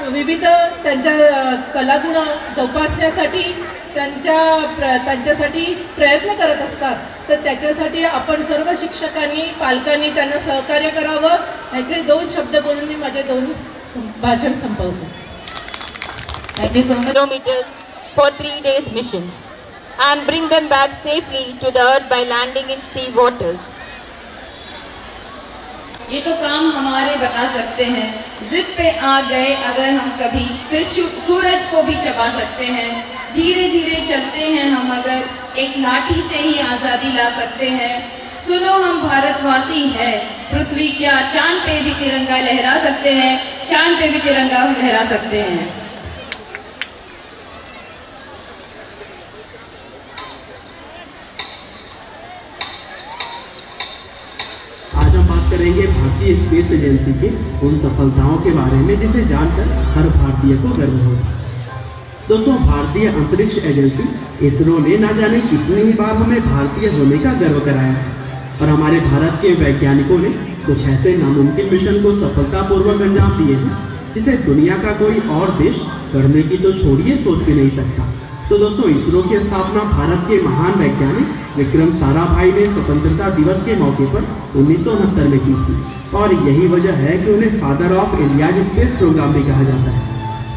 विविध त्यांच्या कलागुण जोपासण्यासाठी त्यांच्यासाठी प्रयत्न करत असतात. तर त्याच्यासाठी आपण सर्व शिक्षकांनी, पालकांनी त्यांना सहकार्य करावं. ह्याचे 2 शब्द बोलून मी माझे 2 भाषण संपवतो. Thank you so much. Kilometers for 3 days mission and bring them back safely to the earth by landing in sea waters. ये तो काम हमारे बता सकते हैं. जिद पे आ गए अगर हम कभी, फिर सूरज को भी चबा सकते हैं. धीरे धीरे चलते हैं हम अगर, एक लाठी से ही आजादी ला सकते हैं. सुनो हम भारतवासी हैं, पृथ्वी क्या चांद पे भी तिरंगा लहरा सकते हैं, चांद पे भी तिरंगा लहरा सकते हैं. करेंगे भारतीय स्पेस एजेंसी की उन सफलताओं के बारे में जिसे जानकर हर भारतीय को गर्व होगा। दोस्तों, भारतीय अंतरिक्ष एजेंसी इसरो ने ना जाने कितनी ही बार हमें भारतीय होने का गर्व कराया है और हमारे भारत के वैज्ञानिकों ने कुछ ऐसे नामुमकिन मिशन को सफलतापूर्वक अंजाम दिए हैं जिसे दुनिया का कोई और देश करने की तो छोड़िए सोच भी नहीं सकता। तो दोस्तों, इसरो की स्थापना भारत के महान वैज्ञानिक विक्रम साराभाई ने स्वतंत्रता दिवस के मौके पर 1969 में की थी और यही वजह है कि उन्हें father of India space programme भी कहा जाता है।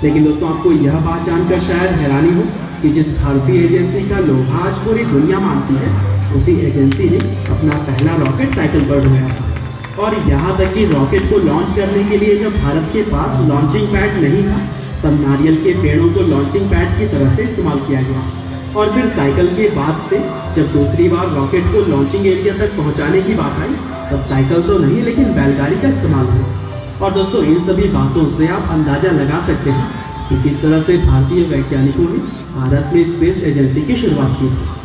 लेकिन दोस्तों, आपको यह बात जानकर शायद हैरानी हो कि जिस भारतीय एजेंसी का लोग आज पूरी दुनिया मानती है, उसी एजेंसी ने अपना पहला रॉकेट साइकिल पर उड़ाया था। और यहाँ तक कि रॉकेट को लॉन्च करने के लिए जब भारत के पास लॉन्चिंग पैड नहीं था, तब नारियल के पेड़ों को लॉन्चिंग पैड की तरह से इस्तेमाल किया गया। और फिर साइकिल के बाद से जब दूसरी बार रॉकेट को लॉन्चिंग एरिया तक पहुंचाने की बात आई, तब साइकिल तो नहीं लेकिन बैलगाड़ी का इस्तेमाल हुआ। और दोस्तों, इन सभी बातों से आप अंदाजा लगा सकते हैं कि किस तरह से भारतीय वैज्ञानिकों ने भारत में स्पेस एजेंसी की शुरुआत की थी।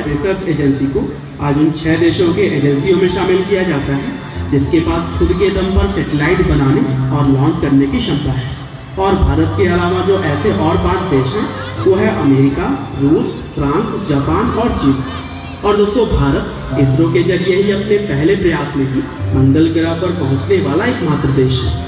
रिसर्च एजेंसी को आज उन 6 देशों के एजेंसियों में शामिल किया जाता है जिसके पास खुद के दम पर सैटेलाइट बनाने और लॉन्च करने की क्षमता है। और भारत के अलावा जो ऐसे और 5 देश हैं वो है अमेरिका, रूस, फ्रांस, जापान और चीन। और दोस्तों, भारत इसरो के जरिए ही अपने पहले प्रयास में ही मंगल ग्रह पर पहुंचने वाला एकमात्र देश है।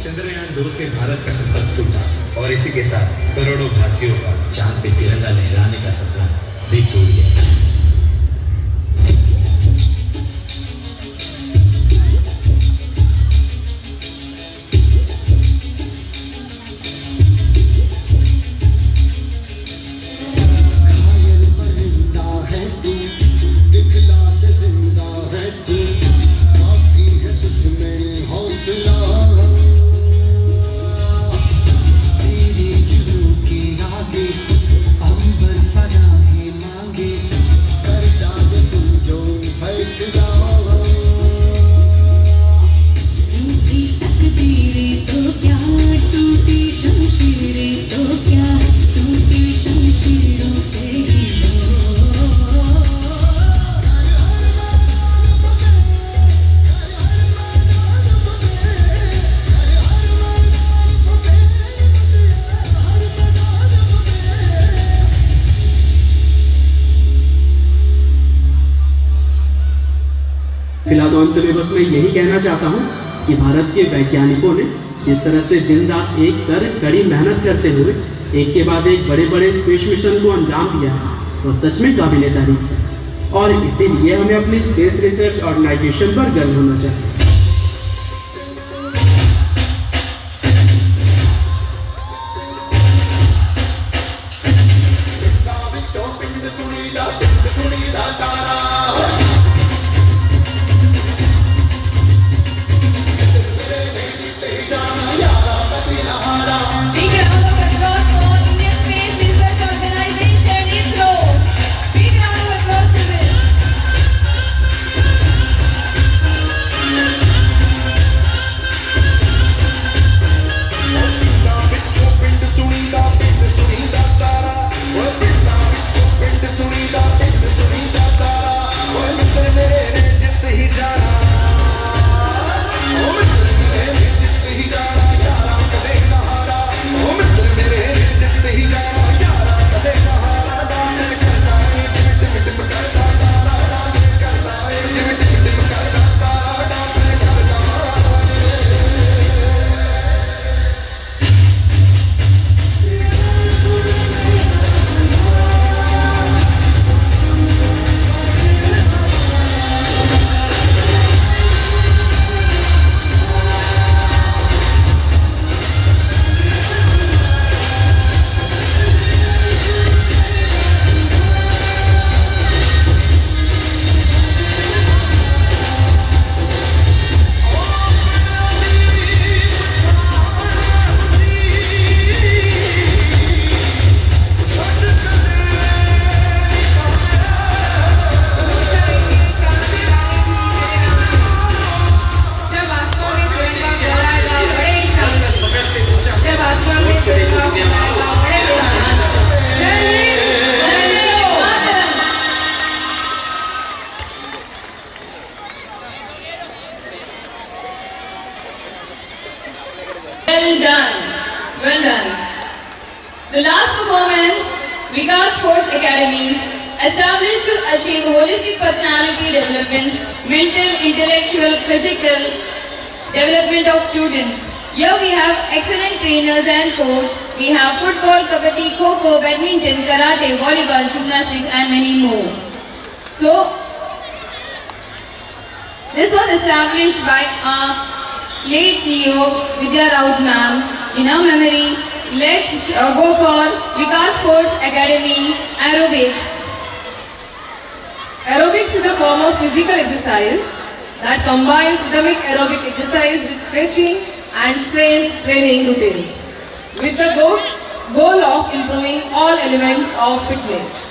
चंद्रयान 2 से भारत का संपर्क टूटा और इसी के साथ करोड़ों भारतीयों का चांद पे तिरंगा लहराने का सपना भी टूट गया। फिलहाल तो अंत में बस मैं यही कहना चाहता हूँ कि भारत के वैज्ञानिकों ने जिस तरह से दिन रात एक कर कड़ी मेहनत करते हुए एक के बाद एक बड़े बड़े स्पेस मिशन को अंजाम दिया है, वह सच में काबिले तारीफ है और इसीलिए हमें अपनी स्पेस रिसर्च ऑर्गेनाइजेशन पर गर्व होना चाहिए। Well done. Well done. The last performance, Vikas Sports Academy, established to achieve holistic personality development, mental, intellectual, physical development of students. Here we have excellent trainers and coach. We have football, kabaddi, kho-kho, badminton, karate, volleyball, gymnastics and many more. So, this was established by our late CEO Vidya Raut ma'am. In our memory, let's go for Vikas Sports Academy Aerobics. Aerobics is a form of physical exercise that combines rhythmic aerobic exercise with stretching and strength training routines with the goal of improving all elements of fitness.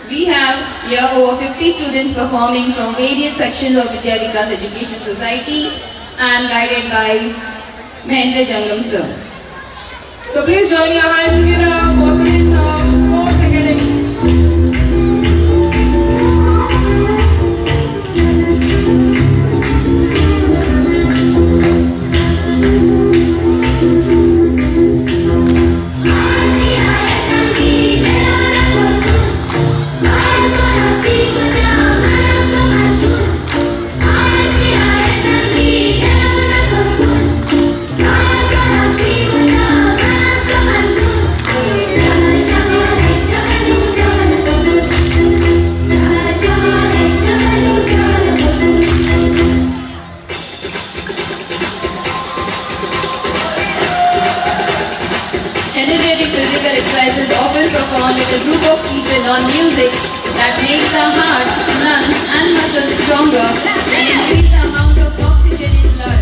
We have here over 50 students performing from various sections of Vidya Vikas Education Society and guided by Mahendra Jangam sir. So please join your hands together for students of Sports Academy. Energetic physical exercises often performed with a group of people on music that makes the heart, lungs and muscles stronger and increase the amount of oxygen in blood.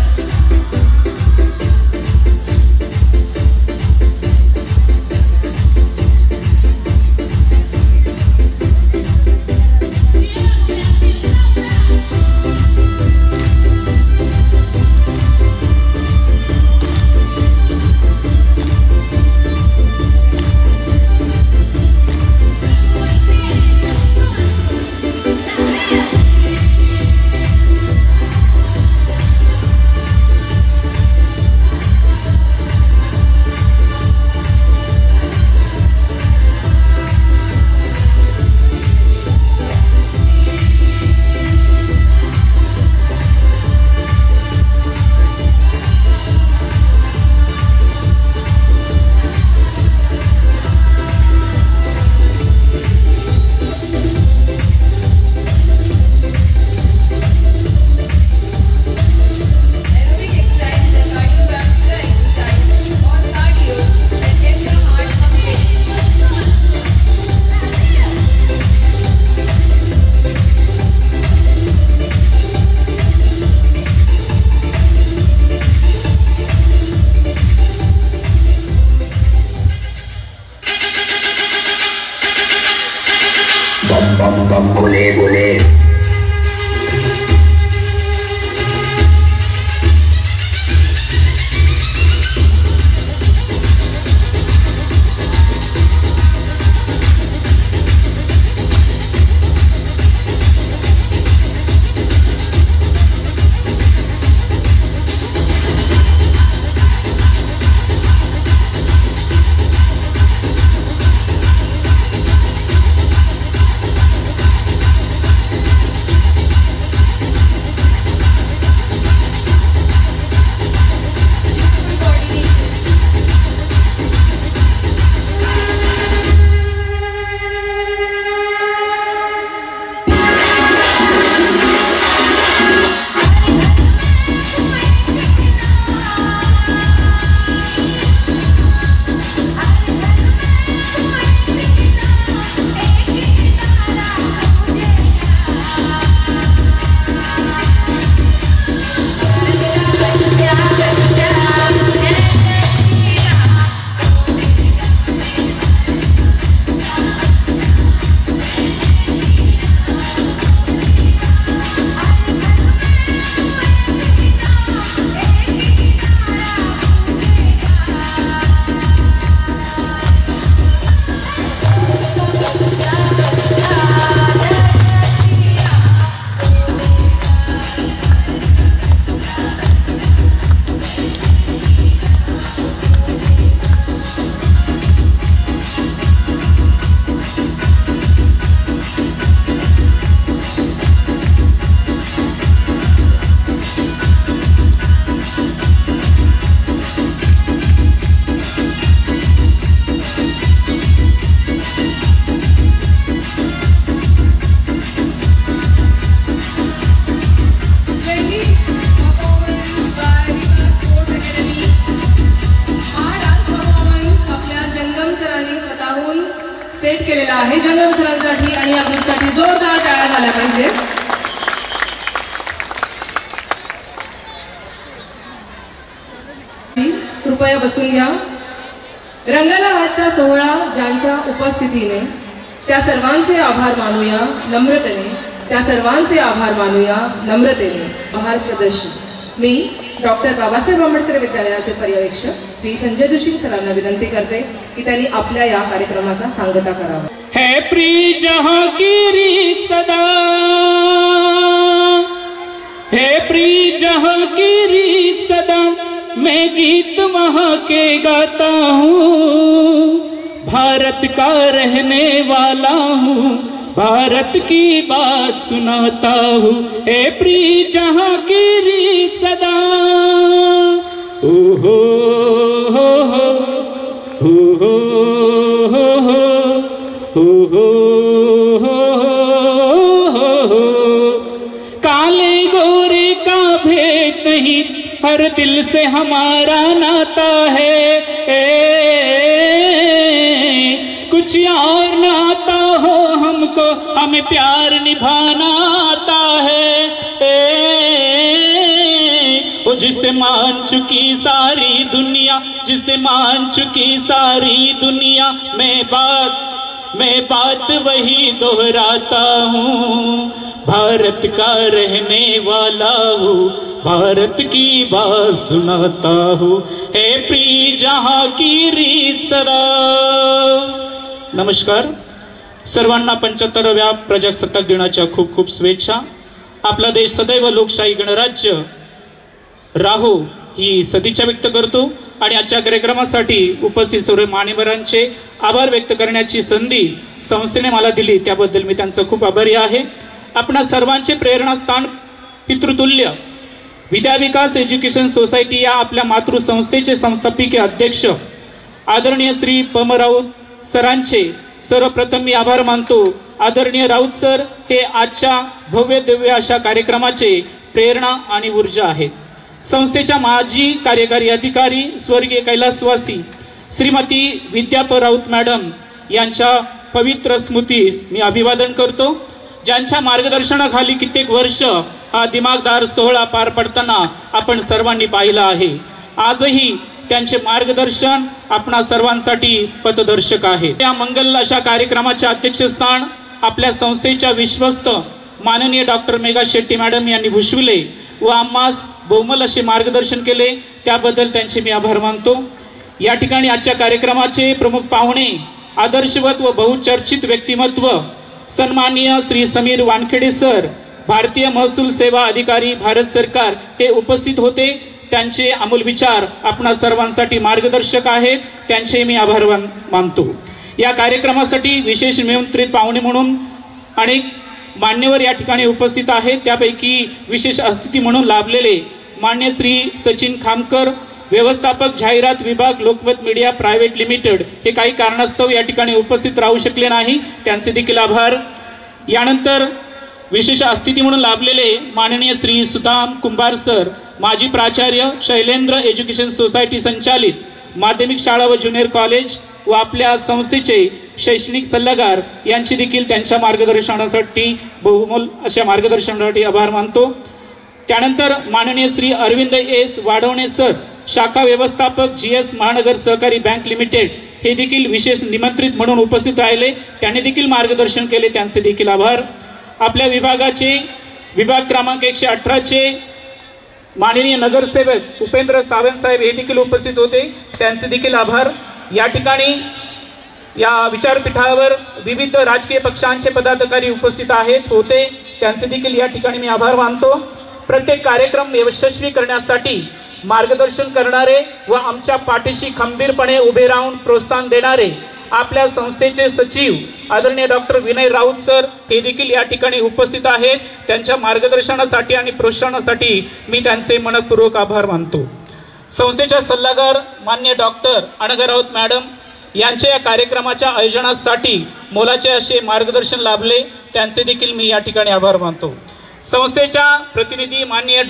आहे जंगम सरांसाठी आणि या ग्रुपसाठी जोरदार टाळ्या झाल्या पाहिजे. कृपया बसून घ्या. रंगाला हातचा सोहळा ज्यांच्या उपस्थितीने त्या सर्वांचे आभार मानूया नम्रतेने. त्या सर्वांचे आभार मानूया नम्रतेने. आभार प्रदर्शन मी डॉक्टर बाबासाहेब आंबेडकर विद्यालयाचे पर्यवेक्षक श्री संजय जोशी सरांना विनंती करते की त्यांनी आपल्या या कार्यक्रमाचा सांगता करावा. है प्री जहांगीरी सदा, है प्री जहांगीरी सदा, मैं गीत वहाँ के गाता हूँ. भारत का रहने वाला हूँ, भारत की बात सुनाता हूँ. ए प्री जहांगीरी सदा. ओ हो हो हो हो हो हो हो. काले गोरे का भेद नहीं, हर दिल से हमारा नाता है. कुछ और नाता हो हमको, हमें प्यार निभाना आता है. वो जिसे मान चुकी सारी दुनिया, जिसे मान चुकी सारी दुनिया, मैं बात वही दोहराता हूँ. भारत का रहने वाला हूँ, भारत की बात सुनाता हूँ. हे प्री जहाँ की रीत सदा. नमस्कार. सर्वांना 75व्या प्रजासत्ताक दिनाच्या खूप खूप शुभेच्छा. आपला देश सदैव लोकशाही गणराज्य राहो ही सदिच्छा व्यक्त करतो आणि आजच्या कार्यक्रमासाठी उपस्थित सर्व मान्यवरांचे आभार व्यक्त करण्याची संधी संस्थेने मला दिली त्याबद्दल मी त्यांचा खूप आभारी आहे. आपणा सर्वांचे प्रेरणास्थान पितृतुल्य विद्या विकास एज्युकेशन सोसायटी या आपल्या मातृसंस्थेचे संस्थापिके अध्यक्ष आदरणीय श्री पम राऊत सरांचे सर्वप्रथम मी आभार मानतो. आदरणीय राऊत सर हे आजच्या भव्य दिव्य अशा कार्यक्रमाचे प्रेरणा आणि ऊर्जा आहेत. संस्थेच्या माजी कार्यकारी अधिकारी स्वर्गीय कैलासवासी श्रीमती विद्या प राऊत मॅडम यांच्या पवित्र स्मृतीस मी अभिवादन करतो. ज्यांच्या मार्गदर्शनाखाली कित्येक वर्ष हा दिमागदार सोहळा पार पडताना आपण सर्वांनी पाहिला आहे. आजही त्यांचे मार्गदर्शन आपणा सर्वांसाठी पथदर्शक आहे. या मंगल अशा कार्यक्रमाचे अध्यक्षस्थान आपल्या संस्थेच्या विश्वस्त माननीय डॉक्टर मेघा शेट्टी मॅडम यांनी भूषविले व आम्हास बहुमल असे मार्गदर्शन केले त्याबद्दल त्यांचे मी आभार मानतो. या ठिकाणी आजच्या कार्यक्रमाचे प्रमुख पाहुणे आदर्शवत व बहुचर्चित व्यक्तिमत्व सन्माननीय श्री समीर वानखेडे सर भारतीय महसूल सेवा अधिकारी भारत सरकार हे उपस्थित होते. त्यांचे अमूल विचार आपणा सर्वांसाठी मार्गदर्शक आहेत. त्यांचे मी आभार मानतो. या कार्यक्रमासाठी विशेष निमंत्रित पाहुणे म्हणून अनेक मान्यवर या ठिकाणी उपस्थित आहेत. त्यापैकी विशेष अतिथी म्हणून लाभलेले मान्य श्री सचिन खामकर व्यवस्थापक जाहिरात विभाग लोकमत मीडिया प्रायव्हेट लिमिटेड हे काही कारणास्तव या ठिकाणी उपस्थित राहू शकले नाही. त्यांचे देखील आभार. यानंतर विशेष अतिथी म्हणून लाभलेले माननीय श्री सुदाम कुंभार सर माजी प्राचार्य शैलेंद्र एज्युकेशन सोसायटी संचालित माध्यमिक शाळा व ज्युनियर कॉलेज व आपल्या संस्थेचे शैक्षणिक सल्लागार यांची देखील त्यांच्या मार्गदर्शनासाठी बहुमोल अशा मार्गदर्शनासाठी आभार मानतो. त्यानंतर माननीय श्री अरविंद एस वाढवणे सर शाखा व्यवस्थापक GS महानगर सहकारी बँक लिमिटेड हे देखील विशेष निमंत्रित म्हणून उपस्थित राहिले. त्यांनी देखील मार्गदर्शन केले. त्यांचे देखील आभार. आपल्या विभागाचे विभाग क्रमांक 118 माननीय नगरसेवक उपेंद्र सावंत साहेब हे देखील उपस्थित होते. त्यांचे देखील आभार. या ठिकाणी या विचारपीठावर विविध राजकीय पक्षांचे पदाधिकारी उपस्थित होते. त्यांचे देखील या ठिकाणी मी आभार मानतो. प्रत्येक कार्यक्रम यशस्वी करण्यासाठी मार्गदर्शन करणारे व आमच्या पाठीशी खंबीरपणे उभे राहून प्रोत्साहन देणारे आपल्या संस्थेचे सचिव आदरणीय डॉक्टर विनय राऊत सर हे देखील या ठिकाणी उपस्थित आहेत. त्यांच्या मार्गदर्शनासाठी आणि प्रोत्साहनासाठी मी त्यांचे मनपूर्वक आभार मानतो. संस्थेच्या सल्लागार मान्य डॉक्टर अनघा राऊत मॅडम यांच्या या कार्यक्रमाच्या आयोजनासाठी मोलाचे असे मार्गदर्शन लाभले. त्यांचे देखील मी या ठिकाणी आभार मानतो. संस्थेच्या प्रतिनिधी माननीय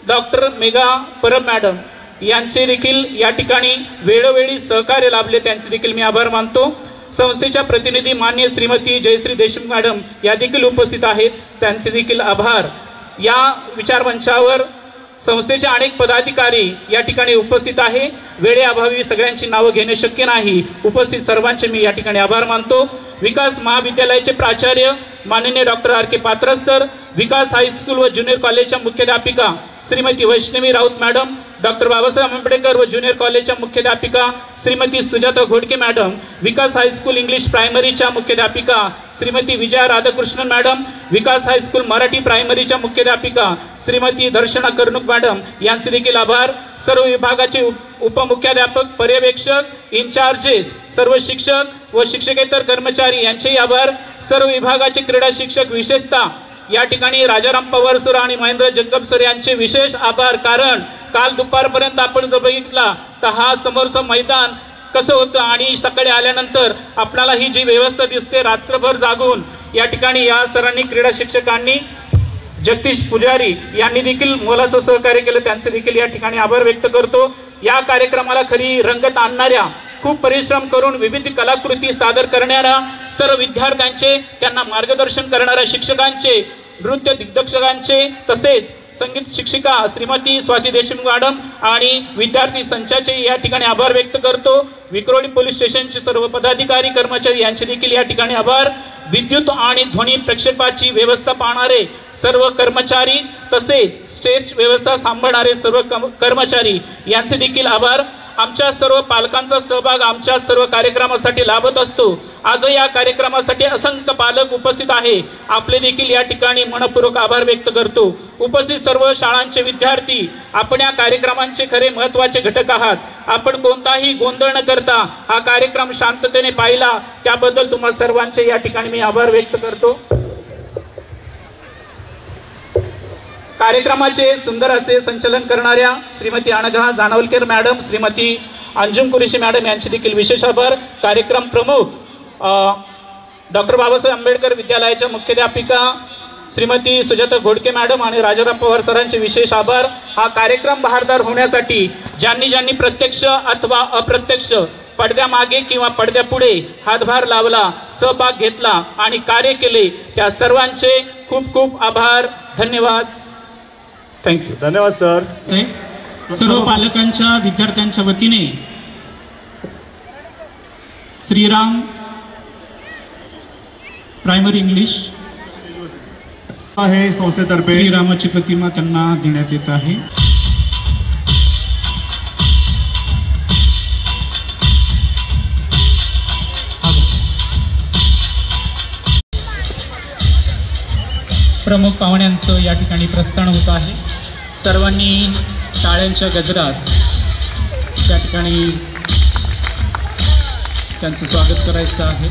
डॉक्टर मेघा परब मॅडम यांचे देखील या ठिकाणी वेळोवेळी सहकार्य लाभले. त्यांचे देखील मी आभार मानतो. संस्थेच्या प्रतिनिधी मान्य श्रीमती जयश्री देशमुख मॅडम या देखील उपस्थित आहेत, त्यांचे देखील आभार। या विचारमंचावर संस्थेचे अनेक पदाधिकारी या ठिकाणी उपस्थित आहे। वेळेअभावी सगळ्यांची नावं घेणे शक्य नाही, उपस्थित सर्वांचे मी या ठिकाणी आभार मानतो। विकास महाविद्यालयाचे प्राचार्य माननीय डॉक्टर आर के पात्रस सर, विकास हायस्कूल व ज्युनियर कॉलेजच्या मुख्याध्यापिका श्रीमती वैष्णवी राऊत मॅडम, डॉक्टर बाबासाहेब आंबेडकर व ज्युनियर कॉलेजच्या मुख्याध्यापिका श्रीमती सुजाता घोडके मॅडम, विकास हायस्कूल इंग्लिश प्रायमरीच्या मुख्याध्यापिका श्रीमती विजया राधाकृष्णन मॅडम, विकास हायस्कूल मराठी प्रायमरीच्या मुख्याध्यापिका श्रीमती दर्शना कर्णुक मॅडम यांचे देखील आभार। सर्व विभागाचे उपमुख्याध्यापक, पर्यवेक्षक, इन्चार्जेस, सर्व शिक्षक व शिक्षकेतर कर्मचारी यांचेही आभार। सर्व विभागाचे क्रीडा शिक्षक, विशेषतः या ठिकाणी राजाराम पवार सर आणि महेंद्र जगदप सर यांचे विशेष आभार, कारण काल दुपारपर्यंत आपण जर बघितला तर हा समोरचं मैदान कसं होतं आणि सकाळी आल्यानंतर आपल्याला ही जी व्यवस्था दिसते रात्रभर जागून या ठिकाणी या सरांनी, क्रीडा शिक्षकांनी, जगदीश पुजारी यांनी देखील मोलाचं सहकार्य केलं, त्यांचे देखील या ठिकाणी आभार व्यक्त करतो। या कार्यक्रमाला खरी रंगत आणणाऱ्या, खूप परिश्रम करून विविध कलाकृती सादर करणाऱ्या सर्व विद्यार्थ्यांचे, त्यांना मार्गदर्शन करणाऱ्या शिक्षकांचे, नृत्य दिग्दर्शकांचे, तसेच संगीत शिक्षिका श्रीमती स्वाती देशमुख मॅडम आणि विद्यार्थी संचाचे या ठिकाणी आभार व्यक्त करतो। विक्रोळी पोलीस स्टेशनचे सर्व पदाधिकारी, कर्मचारी यांचे देखील या ठिकाणी आभार। विद्युत आणि ध्वनी प्रक्षेपाची व्यवस्था पाहणारे सर्व कर्मचारी, तसेच स्टेज व्यवस्था सांभाळणारे सर्व कर्मचारी यांचे देखील आभार। आमच्या सर्व पालकांचा सहभाग आमच्या सर्व कार्यक्रमासाठी लाभत असतो। आज या कार्यक्रमासाठी असंख्य पालक उपस्थित आहे, आपले देखील या ठिकाणी मनपूर्वक आभार व्यक्त करतो। उपस्थित सर्व शाळांचे विद्यार्थी, आपण या कार्यक्रमांचे खरे महत्त्वाचे घटक आहात। आपण कोणताही गोंधळ न करता हा कार्यक्रम शांततेने पाहिला, त्याबद्दल तुम्हा सर्वांचे या ठिकाणी मी आभार व्यक्त करतो। कार्यक्रमाचे सुंदर असे संचालन करणाऱ्या श्रीमती अनघा जानवलकर मॅडम, श्रीमती अंजुम कुरेशी मॅडम यांचे देखील विशेष आभार। कार्यक्रम प्रमुख डॉक्टर बाबासाहेब आंबेडकर विद्यालयाच्या मुख्याध्यापिका श्रीमती सुजाता घोडके मॅडम आणि राजाराम पवार सरांचे विशेष आभार। हा कार्यक्रम बहारदार होण्यासाठी ज्यांनी प्रत्यक्ष अथवा अप्रत्यक्ष पडद्यामागे किंवा पडद्यापुढे हातभार लावला, सहभाग घेतला आणि कार्य केले, त्या सर्वांचे खूप खूप आभार, धन्यवाद, थँक्यू। धन्यवाद सर। सर्व पालकांच्या, विद्यार्थ्यांच्या वतीने श्रीराम प्रायमरी इंग्लिश आहे संस्थेतर्फे श्रीरामाची प्रतिमा त्यांना देण्यात येत आहे। प्रमुख पाहुण्यांचं या ठिकाणी प्रस्थान होत आहे। सर्वांनी टाळ्यांच्या गजरात त्या ठिकाणी त्यांचं स्वागत करायचं आहे।